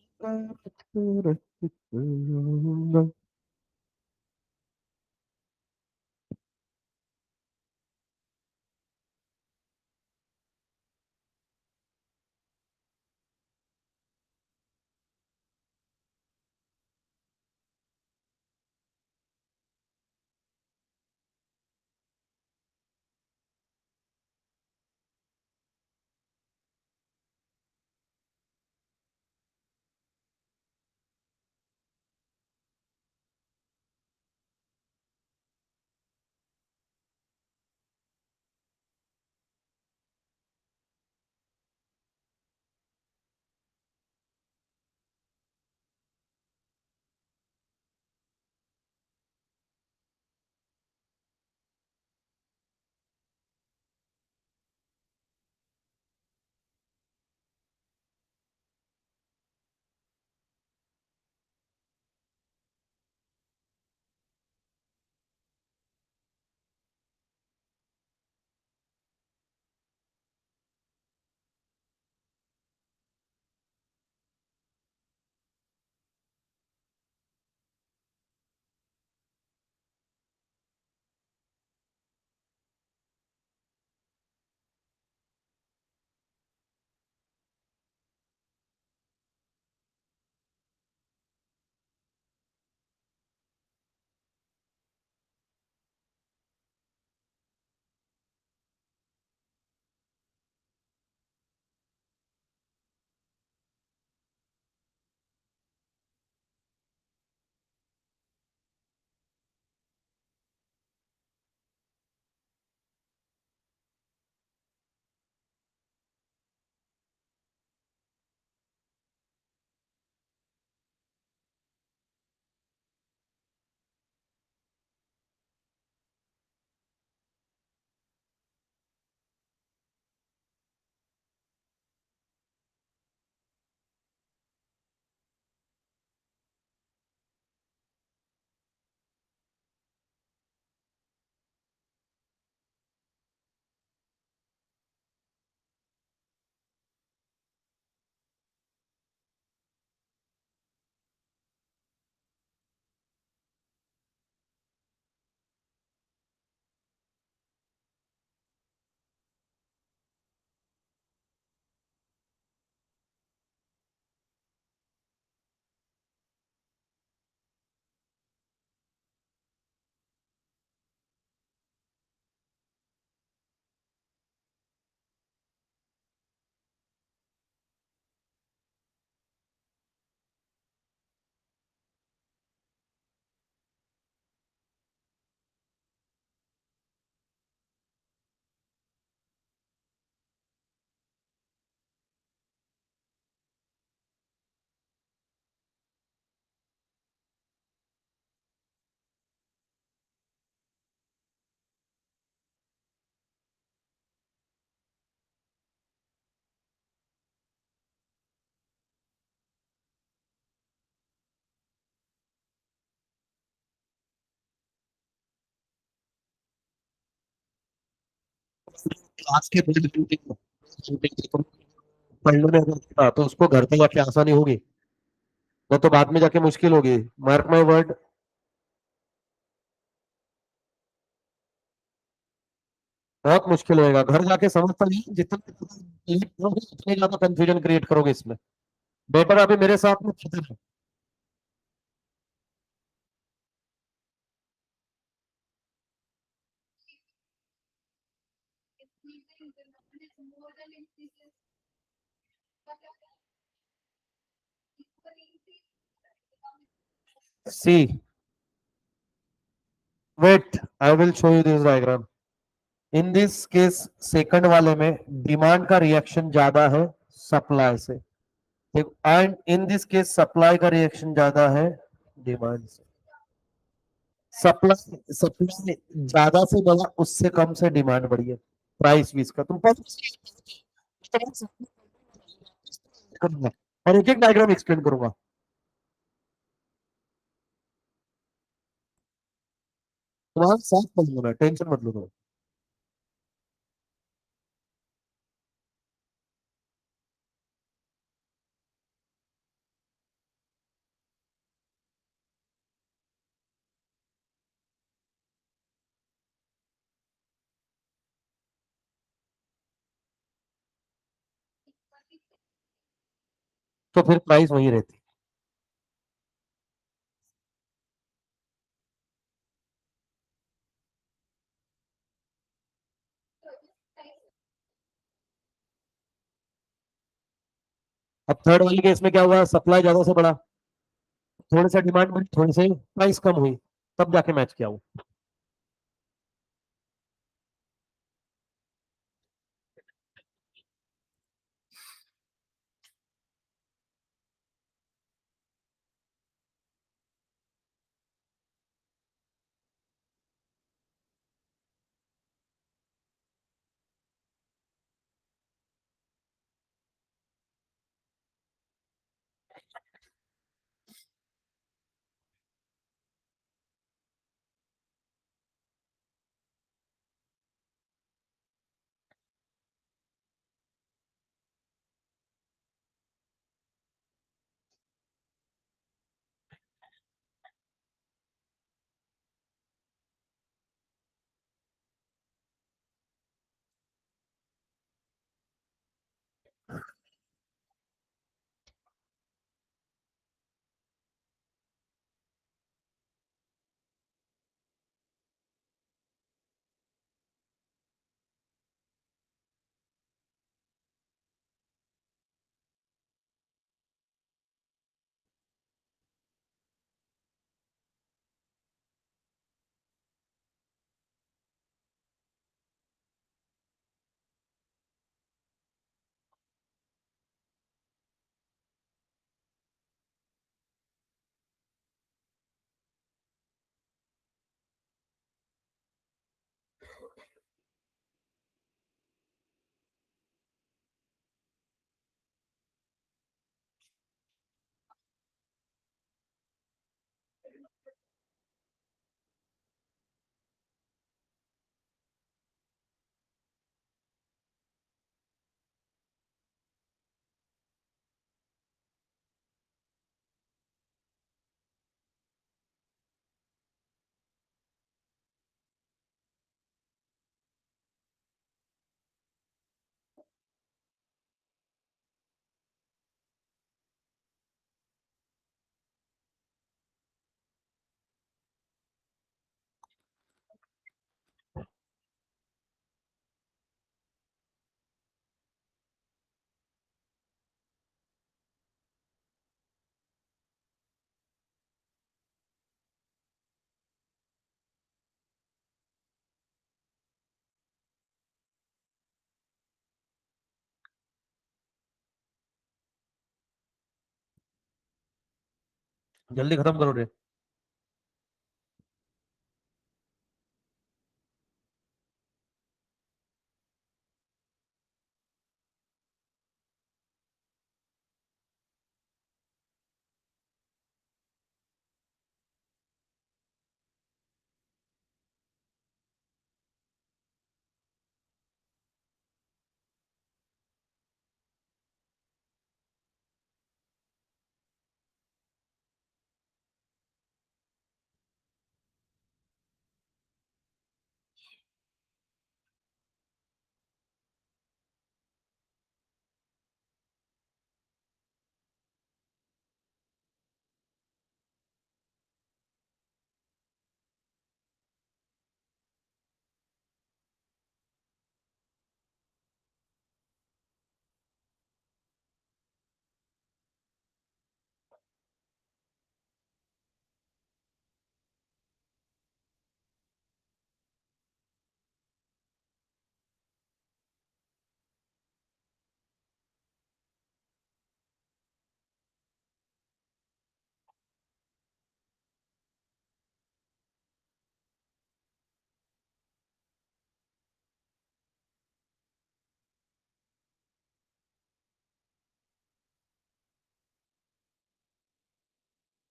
क्लास के पढ़ने में अगर था, तो उसको घर पे जाके आसानी होगी, वो तो बाद में जाके मुश्किल होगी। Mark my word. बहुत मुश्किल होएगा, घर जाके समझता नहीं, जितना लेट करोगे उतनी ज्यादा कंफ्यूजन क्रिएट करोगे इसमें। बेटर अभी मेरे साथ में खत्म है। See, wait, I will show you this diagram. In this case second वाले में डिमांड का रिएक्शन ज्यादा है सप्लाई से, and in this case supply का रिएक्शन ज्यादा है डिमांड से। सप्लाई सप्लाई ज्यादा से बड़ा, उससे कम से डिमांड बढ़ी है। प्राइस भी इसका तुम करूंगा और एक एक डायग्राम एक्सप्लेन करूंगा। वहां साफ कर लूंगा, टेंशन मत लो तुम। तो फिर प्राइस वही रहती। अब थर्ड वाली केस में क्या हुआ, सप्लाई ज्यादा से बड़ा, थोड़े से डिमांड बढ़ी, थोड़ी से प्राइस कम हुई, तब जाके मैच किया वो। जल्दी खत्म करो रे।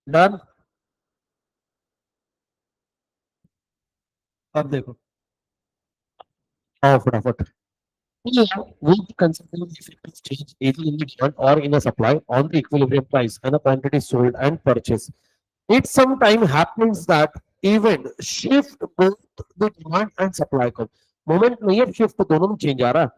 डन। अब देखो, आओ फटाफट। Yeah, would consider the effect of change either in the demand or in the supply on the equilibrium price and the quantity sold and purchased. It sometimes happens that even shift both the demand and supply curve. Moment में ये shift दोनों में change आ रहा है.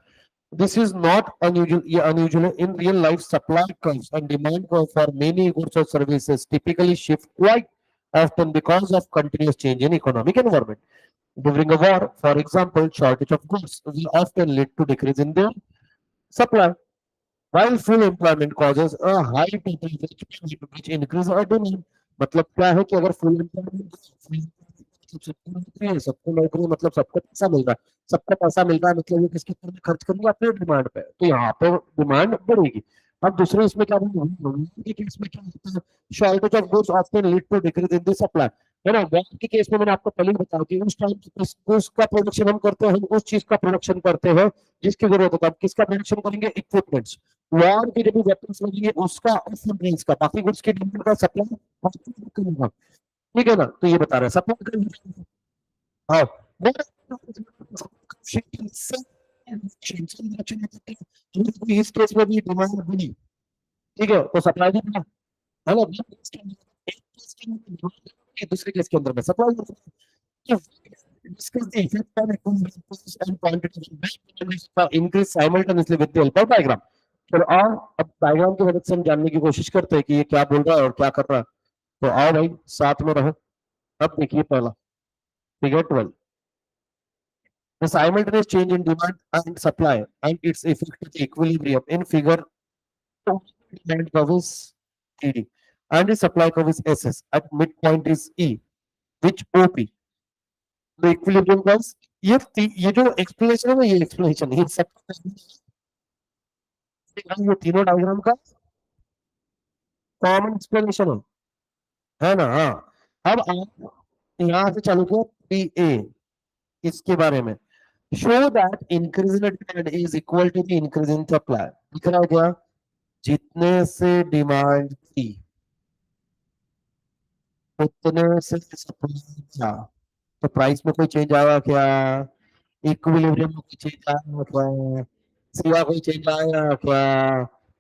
This is not unusual. ये unusual है. In real life, supply curves and demand curve for many goods or services typically shift quite often because of continuous change in economic environment. During a war, for example, shortage of goods will often lead to decrease in the supply, while full employment causes a high total which increase our demand. मतलब क्या है कि अगर full employment सबको नौकरी मतलब सबको पैसा मिल रहा है, सबको पैसा मिल रहा है मतलब ये किसके ऊपर में खर्च करेंगे अपने डिमांड पे, तो यहाँ पे डिमांड बढ़ेगी। अब दूसरे इसमें क्या के केस में क्या होता है, shortage of goods often lead to decrease in the supply, है ना। वॉर के केस में मैंने आपको पहले ही बताया कि उस टाइम गुड्स का प्रोडक्शन हम करते हैं, हम उस चीज का प्रोडक्शन करते हैं जिसकी जरूरत होता है। अब किसका प्रोडक्शन करेंगे, इक्विपमेंट्स। वॉर के जब भी वेपन्स लगेंगे उसका और सप्लाईज का, बाकी गुड्स की डिमांड का सप्लाई, ठीक है ना। तो ये बता रहे हैं सप्लाई का, हाँ इस केस में भी डिमांड बनी, ठीक है, तो सप्लाई भी बढ़ा, है ना। दूसरे केस के अंदर में supply discuss the effect on economics and quantitative increase simultaneously with the help of diagram. चलो आओ, अब डायग्राम की मदद से हम जानने की कोशिश करते हैं कि ये क्या बोल रहा है और क्या कर रहा है। तो आओ भाई साथ में रहो। अब देखिए पहला figure 12, the simultaneous change in demand and supply and its effect to the equilibrium. In figure 2, demand curve is TD and the supply curve is SS. At midpoint is E, which OP. The equilibrium curves, ये जो explanation है ना, ये explanation ये सब ये तीनों diagram का कॉमन एक्सप्लेनेशन है ना। हाँ, अब आप यहाँ से चालू किया पी ए, इसके बारे में show that increase in demand is equal to the increase in supply. दिख रहा है क्या, जितने से डिमांड थी उतने से सप्लाई था, तो प्राइस में कोई चेंज आया क्या, इक्विलिब्रियम में कोई चेंज आया क्या, सिया कोई चेंज आया क्या,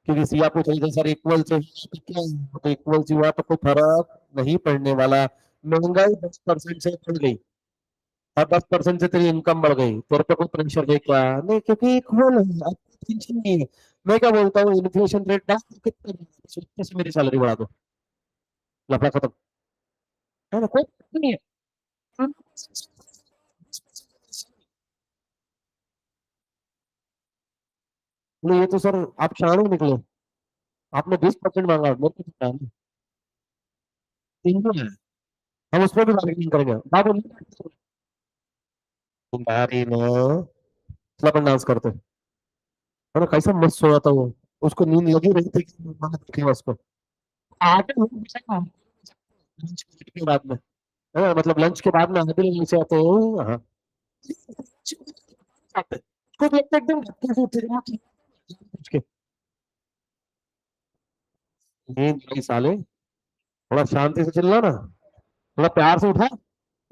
क्योंकि सिया को चाहिए सर इक्वल चाहिए तो क्या, तो इक्वल हुआ तो कोई फर्क नहीं पड़ने वाला। महंगाई 10% से बढ़ गई और 10% से तेरी इनकम बढ़ गई, तेरे पे कोई प्रेशर है क्या, नहीं, क्योंकि इक्वल है, अब टेंशन नहीं है। मैं क्या बोलता हूँ, इन्फ्लेशन रेट डाउन कितने से मेरी सैलरी बढ़ा दो, लफड़ा खत्म, है ना, कोई नहीं है। बोले ये तो सर आप शान निकले, आपने 20% मांगा, मेरे को तो है, तीन तो है, हम उसमें भी बार्गेनिंग करेंगे बात तुम्हारी ना, क्लब डांस करते, है ना, कैसा मस्त सोया था वो, उसको नींद लगी रही थी कि मैंने देखा उसको आते लंच के बाद में, है ना, मतलब लंच के बाद में आधे लोग से आते हैं, हाँ कुछ लगता है एकदम धक्के से उठे कुछ के, नींद नहीं साले, थोड़ा शांति से चिल्ला ना, थोड़ा प्यार से उठा,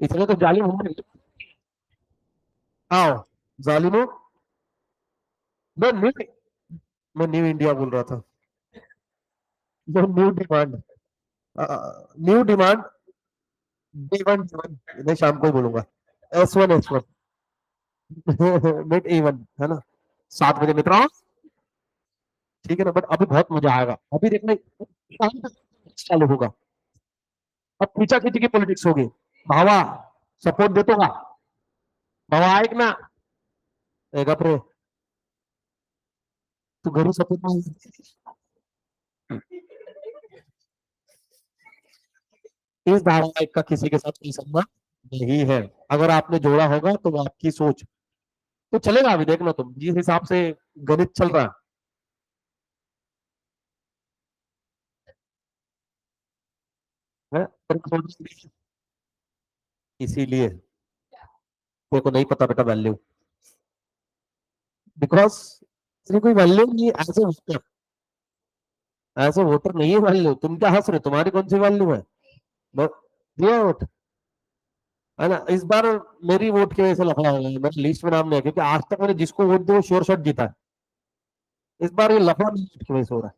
इतने तो जालिम होंगे। आओ जालिमो, मैं न्यू मैं न्यू इंडिया बोल रहा था, जो new demand, new demand D1 मैं शाम को ही बोलूंगा, S1 मिड E1, है ना, 7 बजे मित्र आओ, ठीक है ना। बट अभी बहुत मजा आएगा, अभी देखना शाम तक चालू होगा, अब खींचा खींची की पॉलिटिक्स होगी, भावा सपोर्ट देतो का, भावा ऐक ना, गप रे, तू घरी सपोर्ट नहीं, इस धारावाहिक का किसी के साथ कोई संबंध नहीं है, अगर आपने जोड़ा होगा तो वो आपकी सोच, तो चलेगा, अभी देखना तुम जिस हिसाब से गणित चल रहा है, इसीलिए तेरे को नहीं पता बेटा वैल्यू, बिकॉज तेरी कोई वैल्यू नहीं है as a voter, as a voter नहीं है वैल्यू, तुम क्या हंस रहे हो, तुम्हारी कौन सी वैल्यू है, दिया वोट, है ना। इस बार मेरी वोट की वजह से लफड़ा हो गया, मैंने लिस्ट में नाम नहीं है, क्योंकि आज तक मैंने जिसको वोट दिया वो श्योर शॉट जीता है। इस बार ये लफड़ा मेरी वोट की वजह से हो रहा है।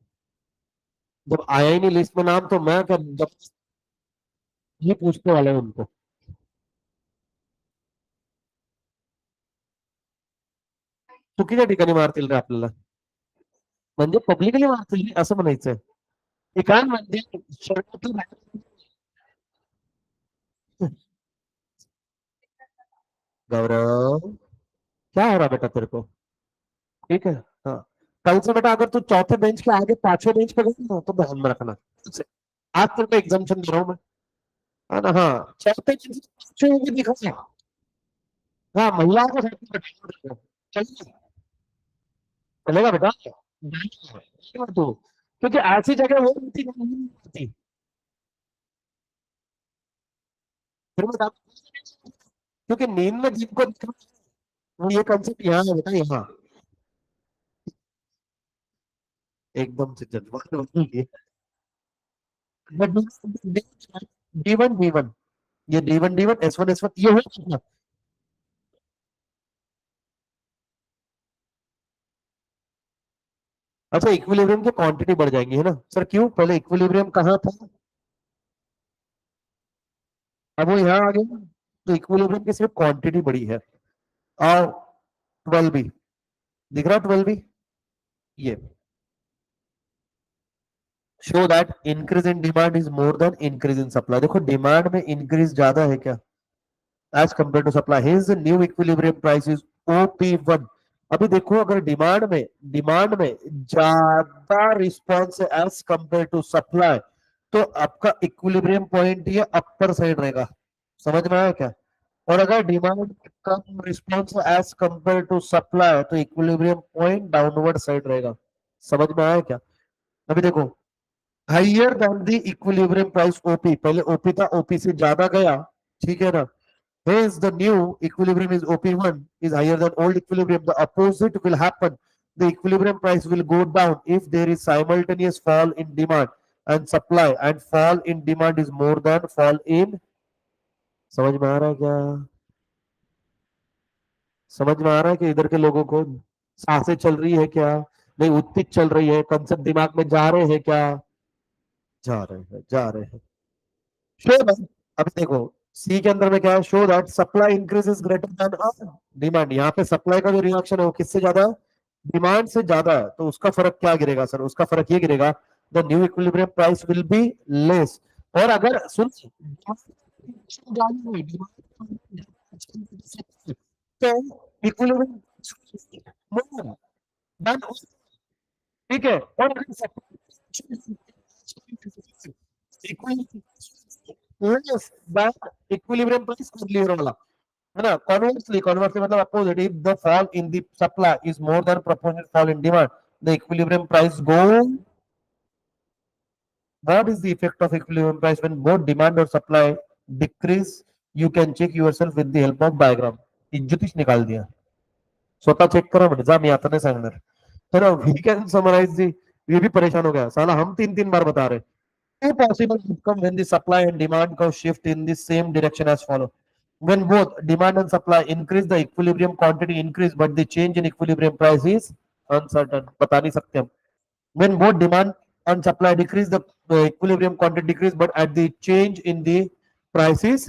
जब आया ही नहीं लिस्ट में नाम तो मैं क्या, जब ये पूछने वाले हैं उनको। चुकीच्या ठिकाणी मारतील रे आपल्याला, म्हणजे पब्लिकली मारतील असं म्हणायचं. हे काय म्हणजे शर्टातलं गौरव, क्या हो रहा बेटा तेरे को? ठीक है। हाँ, कल से बेटा अगर तू चौथे बेंच के आगे पांचवें बेंच पे गई ना तो ध्यान में रखना। आज तेरे को एग्जाम्पशन दे रहा हूँ मैं, है ना। हाँ, चौथे बेंच से पांचवें में भी दिखा। हाँ, महिलाओं को साथ में बैठाना। चलिए, चलेगा बेटा, जाएगा तू, क्योंकि ऐसी जगह वो होती नहीं होती। फिर मैं बता, क्योंकि नींद में जिनको दिखना वो ये कंसेप्ट यहाँ है बेटा, यहाँ एकदम से जज्बात बदल गए। D1 D1, ये D1 D1 S1 S1 ये हो। अच्छा, इक्विलिब्रियम की क्वांटिटी बढ़ जाएंगी, है ना सर? क्यों? पहले इक्विलिब्रियम कहाँ था, अब वो यहाँ आ गया, तो इक्विलिब्रियम की सिर्फ क्वांटिटी बढ़ी है। और 12B दिख रहा है, 12B ये show that increase in demand is more than increase in supply. देखो डिमांड में इंक्रीज ज्यादा है क्या as compared to supply, his new equilibrium price is OP1। अभी देखो अगर डिमांड में ज्यादा रिस्पॉन्स है एज कंपेयर टू सप्लाई, तो आपका इक्विलिब्रियम पॉइंट ये अपर साइड रहेगा। समझ में आया क्या? और अगर डिमांड कम response as compared to supply तो इक्विलिब्रियम पॉइंट डाउनवर्ड साइड रहेगा। समझ में आया क्या? अभी देखो, higher than the equilibrium price OP, पहले OP था, OP से ज्यादा गया, ठीक है ना। Hence, the new equilibrium is OP1 is higher than old equilibrium. The opposite will happen. The equilibrium price will go down if there is simultaneous fall in demand and supply, and fall in demand is more than fall in। समझ में आ रहा है क्या? समझ में आ रहा है कि इधर के लोगों को सांसें चल रही है क्या? नहीं, उत्तेज चल रही है, कंसेप्ट दिमाग में जा रहे हैं क्या? जा रहे हैं, जा रहे हैं। शो दैट, अब देखो सी के अंदर में क्या है, show that supply increase is greater than demand. यहाँ पे सप्लाई का जो रिएक्शन है वो किससे ज्यादा है? डिमांड से ज्यादा है, तो उसका फर्क क्या गिरेगा सर? उसका फर्क ये गिरेगा, the new equilibrium price will be less. और अगर सुन, तो इक्विलिब्रियम, ठीक है। और अगर इक्विलिब्रियम प्राइस वाला, है ना। कॉन्वर्सली मतलब opposite, if the fall in the supply is more then proportional fall in demand, the equilibrium price go. What is the effect of equilibrium price when both demand और supply decrease? You can check yourself with the help of diagram। ज्योतिष निकाल दिया, स्वतः check करा म्हणजे, जा मी आता नाही सांगणार। तर वी कैन समराइज दी, ये भी परेशान हो गया साला, हम तीन तीन बार बता रहे। Two possible outcome when the supply and demand curve shift in the same direction as follow: when both demand and supply increase, the equilibrium quantity increase, but the change in equilibrium price is uncertain। बता नहीं सकते हम। When both demand and supply decrease, the equilibrium quantity decrease, but at the change in the price is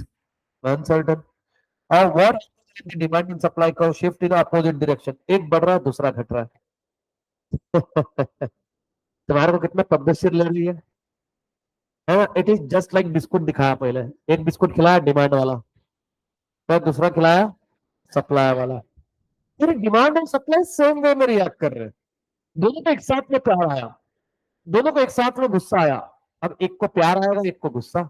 uncertain। और what the demand and supply curve shift in opposite direction, एक बढ़ रहा है दूसरा घट रहा है। तुम्हारे को कितना पब्लिशियर ले रही है। It is just like biscuit दिखाया पहले, एक बिस्कुट खिलाया डिमांड वाला, फिर दूसरा खिलाया सप्लाई वाला। फिर डिमांड और सप्लाई सेम वे में रिएक्ट कर रहे हैं, दोनों को एक साथ में प्यार आया, दोनों को एक साथ में गुस्सा आया। अब एक को प्यार आएगा, एक को गुस्सा,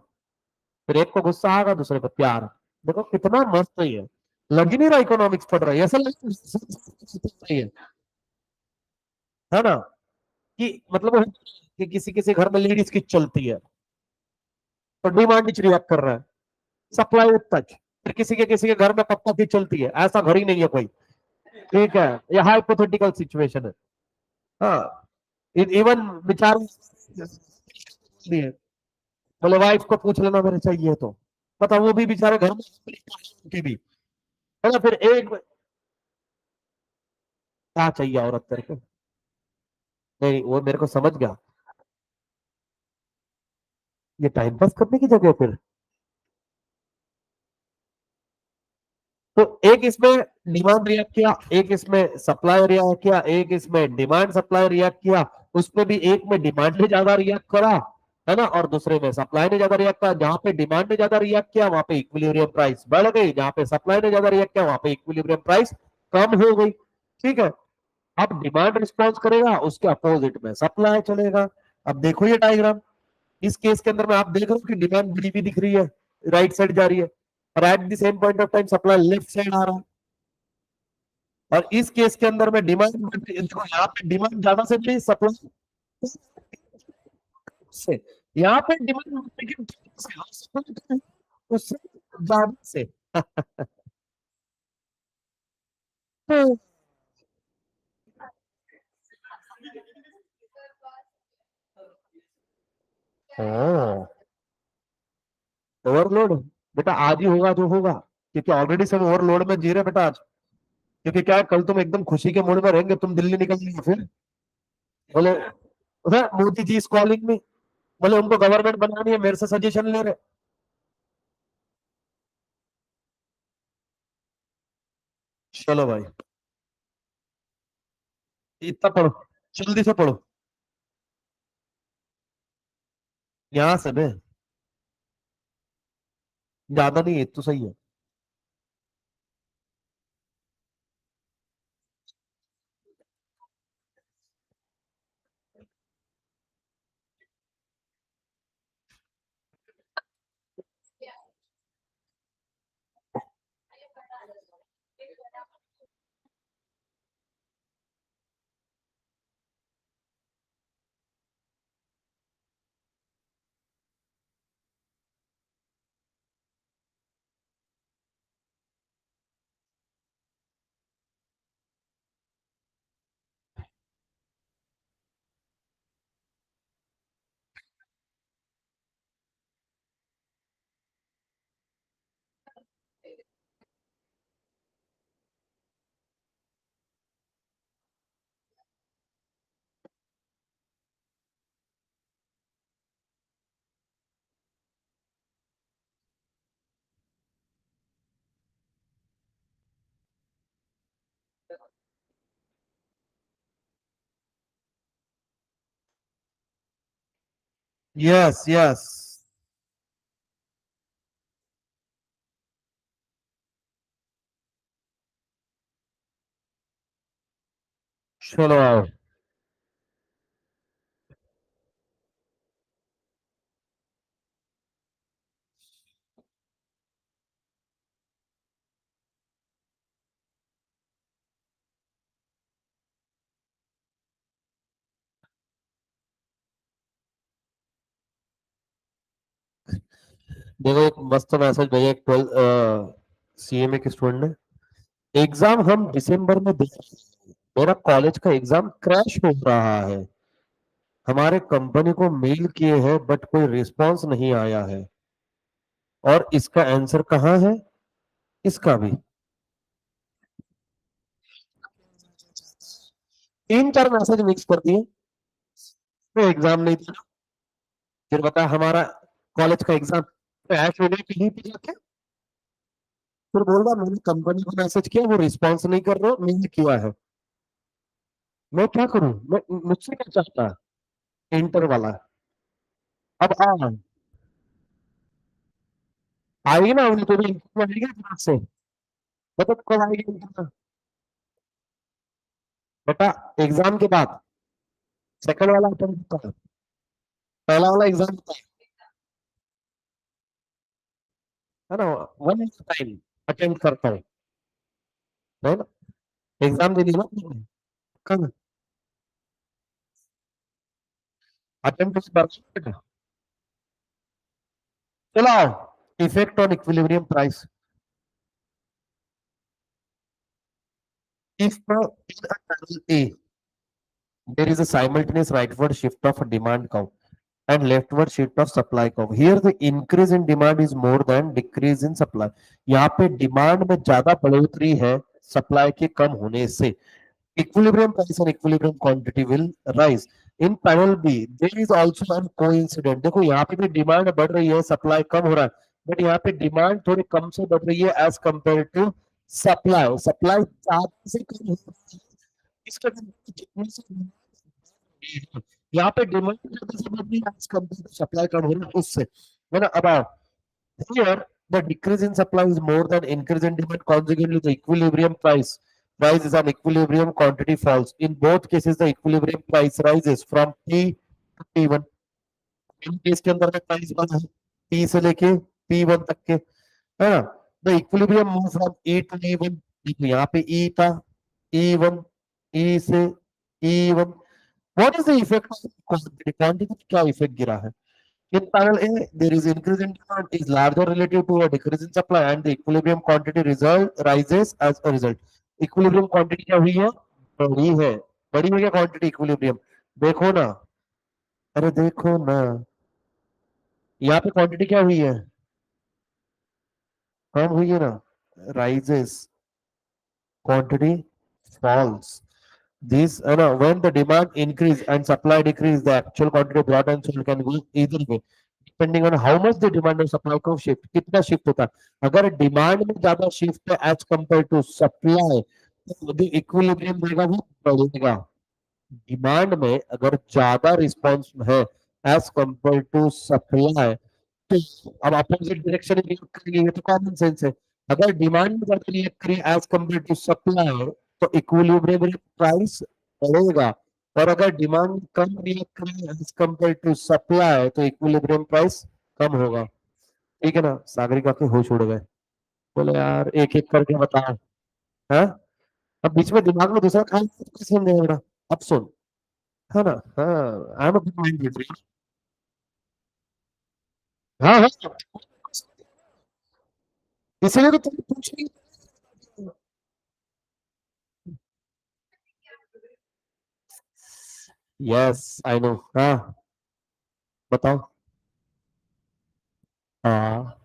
फिर एक को गुस्सा आएगा दूसरे को प्यार। देखो कितना मस्त है ये, लग ही नहीं रहा इकोनॉमिक्स पढ़ रहा है, ऐसा लग है ना। कि मतलब कि किसी किसी घर में लेडीज की चलती है तो डिमांड रिएक्ट कर रहा है, सप्लाई टच। फिर किसी के घर में पप्पा की चलती है, ऐसा घर ही नहीं है कोई, ठीक है। ये हाइपोथेटिकल सिचुएशन है। हाँ, इवन बेचारे बोले वाइफ को पूछ लेना मेरे चाहिए तो, पता वो भी बेचारे घर में उनकी भी है ना। फिर एक क्या चाहिए औरत तेरे को? नहीं वो मेरे को समझ गया, ये टाइम पास करने की जगह है फिर। तो एक इसमें डिमांड रिएक्ट किया, एक इसमें सप्लाई रिएक्ट किया, एक इसमें डिमांड सप्लाई रिएक्ट किया, उसमें भी एक में डिमांड ने ज्यादा रिएक्ट करा, है ना, और दूसरे में सप्लाई ने ज्यादा रिएक्ट किया। जहां पे डिमांड ने ज्यादा रिएक्ट किया वहां पे इक्विलिब्रियम प्राइस बढ़ गई, जहां पे सप्लाई ने ज्यादा रिएक्ट किया वहां पे इक्विलिब्रियम प्राइस कम हो गई। ठीक है, अब डिमांड रिस्पॉन्स करेगा, उसके अपोजिट में सप्लाई चलेगा। अब देखो ये डायग्राम, इस केस के अंदर में आप देख रहे हो कि डिमांड बड़ी भी दिख रही है, राइट साइड जा रही है, और at the same point of time supply left side आ रहा है। और इस केस के अंदर में डिमांड, देखो यहाँ पे डिमांड ज्यादा से भी सप्लाई से, यहाँ पे डिमांड उससे ज्यादा से हाँ, ओवरलोड बेटा आज ही होगा जो होगा, क्योंकि ऑलरेडी सब ओवरलोड में जी रहे बेटा आज। क्योंकि क्या है, कल तुम एकदम खुशी के मूड में रहेंगे, तुम दिल्ली निकल जाएंगे फिर बोले Modi ji is calling me, बोले उनको गवर्नमेंट बनानी है, मेरे से सजेशन ले रहे। चलो भाई, इतना पढ़ो, जल्दी से पढ़ो, यहाँ से बे, ज्यादा नहीं है तो सही है। यस यस, चलो आओ। देखो एक मस्त मैसेज भैया, एक 12 सीएमए के स्टूडेंट ने, एग्जाम हम दिसंबर में दे रहे हैं। मेरा कॉलेज का एग्जाम क्रैश हो रहा है, हमारे कंपनी को मेल किए हैं बट कोई रिस्पांस नहीं आया है, और इसका आंसर कहाँ है, इसका भी। तीन चार मैसेज मिक्स कर दिए, तो एग्जाम नहीं था। फिर बता हमारा कॉलेज का एग्जाम क्रैश होने के लिए भी जाके फिर बोल रहा मैंने कंपनी को मैसेज किया, वो रिस्पांस नहीं कर रहा, मेल किया है। मैं क्या करूं, मैं मुझसे क्या चाहता है इंटर वाला? अब आएगी ना, उन्हें तो भी इंटर आएगी क्लास से। बता कब आएगी इंटर? बेटा एग्जाम के बाद सेकंड वाला अटेम्प्ट होता है, पहला वाला एग्जाम होता है ना, वन टाइम अटेम्प्ट करता हूँ, है ना, एग्जाम दे दिया ना कब, अटेम्प्ट बेटा। चलो effect on equilibrium price, if in a channel A there is a simultaneous rightward shift of demand count, and leftward shift of supply curve. Here the increase in demand is more than decrease in supply. यहाँ पे demand में ज्यादा बढ़ोतरी है supply के कम होने से. Equilibrium price and equilibrium quantity will rise. In panel B, there is also an coincident. देखो यहाँ पे भी डिमांड बढ़ रही है, सप्लाई कम हो रहा है, बट यहाँ पे डिमांड थोड़ी कम से बढ़ रही है as compared to supply. Supply ज्यादा से कम हो रही है, इसका जितने से यहाँ पे डिमांड ज्यादा से बढ़ रही है एज कंपेयर टू सप्लाई कम हो रही है उससे, है ना. अब here the decrease in supply is more than increase in demand. Consequently, the equilibrium price is an equilibrium quantity falls. In both cases, the equilibrium price rises from P to P1. In case के अंदर में price one है, P से लेके P1 तक के, है ना. The equilibrium move from E to E1. देखो यहाँ पे E था, E1, E से E1. What is the effect of quantity? Quantity क्या इफेक्ट गिरा है? In panel A, there is increase in demand is larger relative to a decrease in supply and the equilibrium quantity result rises as a result. Equilibrium quantity क्या हुई है? बढ़ी है. बढ़ी है क्या क्वांटिटी इक्विलिब्रियम? देखो ना, अरे देखो ना, यहाँ पे क्वांटिटी क्या हुई है? कम हुई है ना. Rises, quantity falls. This, when the demand increase and supply decrease, the actual quantity brought and sold can go either way, depending on how much the demand और supply को shift, कितना shift होता है. अगर डिमांड में ज्यादा shift है as compared to supply, तो जो इक्विलिब्रियम रहेगा वो बढ़ेगा. डिमांड में अगर ज्यादा रिस्पॉन्स है एज कंपेयर टू सप्लाई, तो अब अपोजिट डायरेक्शन में रिएक्ट करेंगे, ये तो कॉमन सेंस है. अगर डिमांड में ज्यादा रिएक्ट करें एज कंपेयर टू सप्लाई, तो इक्विलिब्रियम प्राइस बढ़ेगा. और अगर डिमांड कम रिएक्ट करे एज कंपेयर टू सप्लाई, तो इक्विलिब्रियम प्राइस कम होगा. ठीक है ना. सागरिका के होश उड़ गए, बोले यार एक एक करके बताओ. हाँ, अब बीच में दिमाग में दूसरा काम समझेगा. अब सुन, है ना. हाँ, I am a good mind. हाँ हाँ, इसीलिए तो तुम पूछ रही. Yes I know. हाँ, बताओ. हाँ,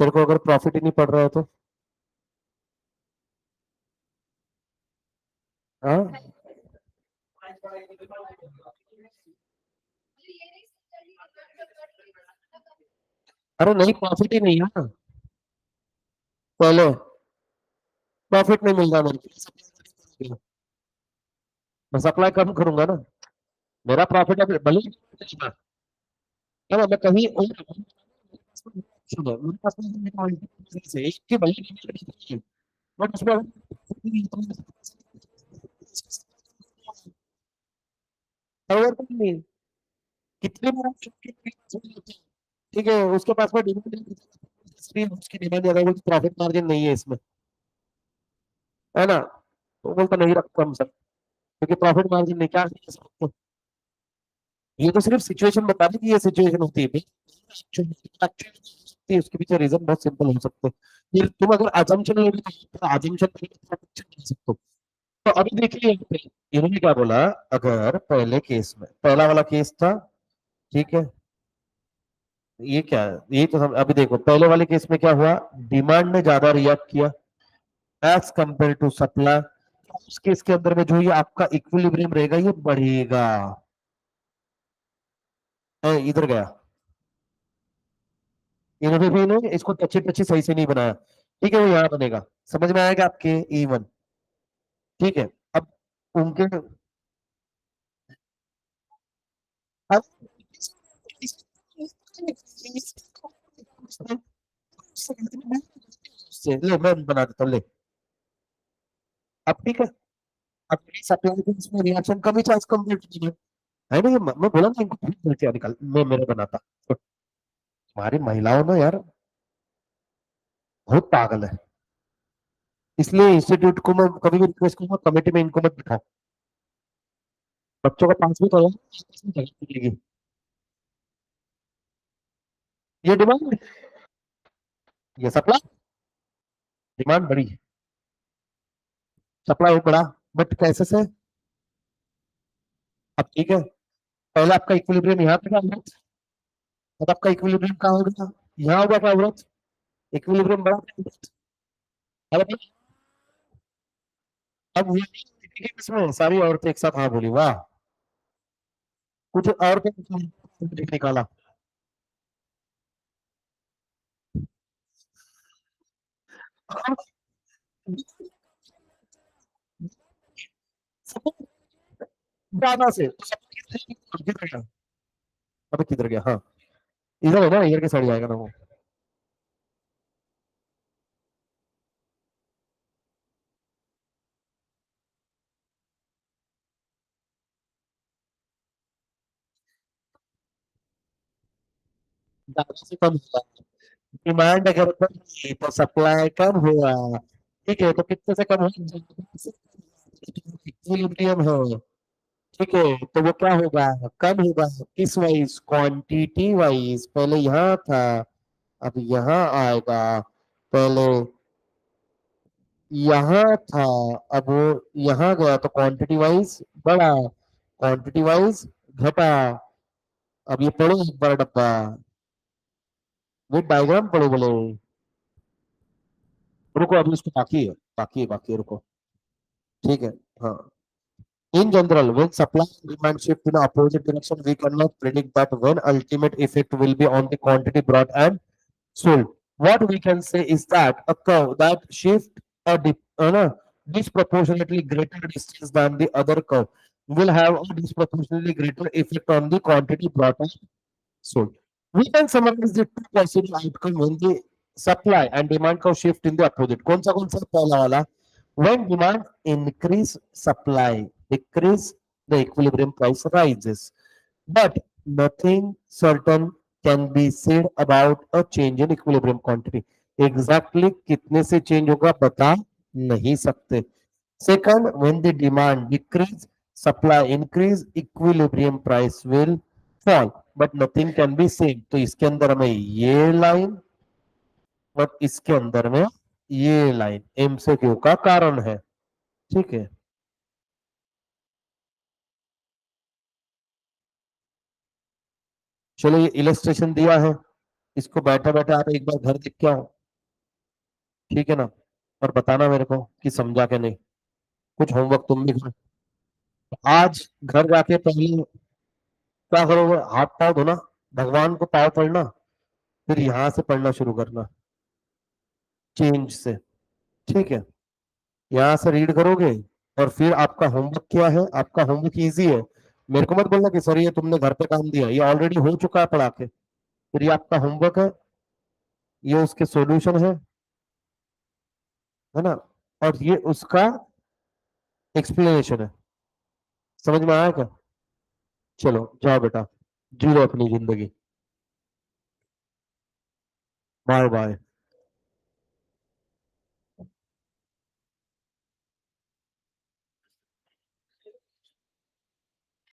तेरे को अगर प्रॉफिट ही नहीं पड़ रहा है तो. हाँ, अरे नहीं, प्रॉफिट ही नहीं है ना. पहले प्रॉफिट नहीं मिल रहा मेरे को, मैं सप्लाई कम करूंगा ना. मेरा प्रॉफिट है भले ही नहीं, है ना. मैं कहीं और सुनो, मेरे पास से एक के भले ही, बट उसमें अगर नहीं, कितने बार आप ठीक है, उसके पास में डिमांड, उसकी डिमांड ज्यादा, बोलते प्रॉफिट मार्जिन नहीं है इसमें, है ना. तो बोलता नहीं रखता हम सब, क्योंकि प्रॉफिट मार्जिन नहीं, क्या नहीं सकते. ये तो सिर्फ सिचुएशन बता दी कि ये सिचुएशन होती है. एक्चुअली उसके पीछे रीजन बहुत सिंपल हो सकते हैं. फिर तुम अगर अजम्पशन लोगे तो अजम्पशन नहीं सकते. तो अभी देखिए यहाँ पे इन्होंने क्या बोला. अगर पहले केस में, पहला वाला केस था, ठीक है, ये क्या है? ये तो हम अभी देखो, पहले वाले केस में क्या हुआ, डिमांड ने ज्यादा रिएक्ट किया एज कंपेयर टू सप्लाई. उस केस के अंदर में जो ये आपका इक्विलिब्रियम रहेगा ये बढ़ेगा. इधर गया, इन्होंने भी इन्होंने इसको टची टची सही से नहीं बनाया. ठीक है, वो यहाँ बनेगा. समझ में आएगा आपके E1. ठीक है. अब उनके अब ले मैं बना देता हूँ, ले. अब ठीक है. अब सप्लाई के इसमें रिएक्शन कम ही चांस कम है ना. ये मैं बोला ना इनको खुद मिलके निकाल, मैं मेरा बनाता. तो हमारी महिलाओं ना यार बहुत पागल है. इसलिए इंस्टीट्यूट को मैं कभी भी रिक्वेस्ट करूंगा, कमेटी में इनको मत बिठाओ. बच्चों का पास भी करो, आपस में जगह मिलेगी. ये डिमांड, ये सप्लाई. डिमांड बढ़ी, सप्लाई बढ़ा, बट कैसे से? अब ठीक है, पहले आपका इक्विलिब्रियम यहाँ पे था ग्रोथ, अब आपका इक्विलिब्रियम कहाँ होगा? यहाँ होगा क्या ग्रोथ? इक्विलिब्रियम बढ़ा था growth? अब अब ये नहीं ठीक है, इसमें सारी औरतें एक साथ हाँ बोली, वाह। कुछ और क्या निकाला? अब suppose ज्यादा से तो किधर गया? अबे किधर गया? हाँ, इधर है ना, इधर के साइड जाएगा ना वो। ज्यादा से कम हुआ, डिमांड अगर बढ़ी तो सप्लाई कम हुआ, ठीक है, तो कितने से कम हुआ? इक्विलिब्रियम है, ठीक है, तो वो क्या होगा? कम होगा। किस वाइज? Quantity wise. पहले यहाँ था, अब यहाँ आएगा। पहले यहाँ था, अब वो यहाँ गया, तो क्वांटिटी वाइज बढ़ा, क्वांटिटी वाइज घटा। अब ये पढ़ो एक बार डब्बा, वो डायग्राम पढ़ो बोले। रुको, अभी उसको बाकी है, रुको। ठीक है, हाँ। In general, when supply and demand shift in opposite direction, we cannot predict that when ultimate effect will be on the quantity brought and sold. What we can say is that a curve that shift a disproportionately greater distance than the other curve will have a disproportionately greater effect on the quantity brought and sold. We can summarize the two possible outcome when the supply and demand curve shift in the opposite. कौन सा पहला वाला? When demand increase, supply decrease, the equilibrium price rises. But nothing certain can be said about a change in equilibrium quantity. Exactly कितने से change होगा बता नहीं सकते. Second, when the demand decrease, supply increase, equilibrium price will fall. But nothing can be same. तो इसके अंदर में ये लाइन और इसके अंदर में ये लाइन एमसीक्यू का कारण है, ठीक है। चलो, ये इलस्ट्रेशन दिया है, इसको बैठे बैठे आप एक बार घर देख के आओ, ठीक है ना, और बताना मेरे को कि समझा के नहीं। कुछ होमवर्क तुम भी करो आज, घर जाके पहले क्या करोगे? हाथ पाँव धोना, भगवान को पाँव पड़ना, फिर यहाँ से पढ़ना शुरू करना, चेंज से, ठीक है। यहाँ से रीड करोगे, और फिर आपका होमवर्क क्या है? आपका होमवर्क इजी है। मेरे को मत बोलना कि सर ये तुमने घर पे काम दिया, ये ऑलरेडी हो चुका है पढ़ा के। फिर ये आपका होमवर्क है, ये उसके सॉल्यूशन है ना, और ये उसका एक्सप्लेनेशन है। समझ में आया क्या? चलो जाओ बेटा, जी लो अपनी जिंदगी। Bye bye.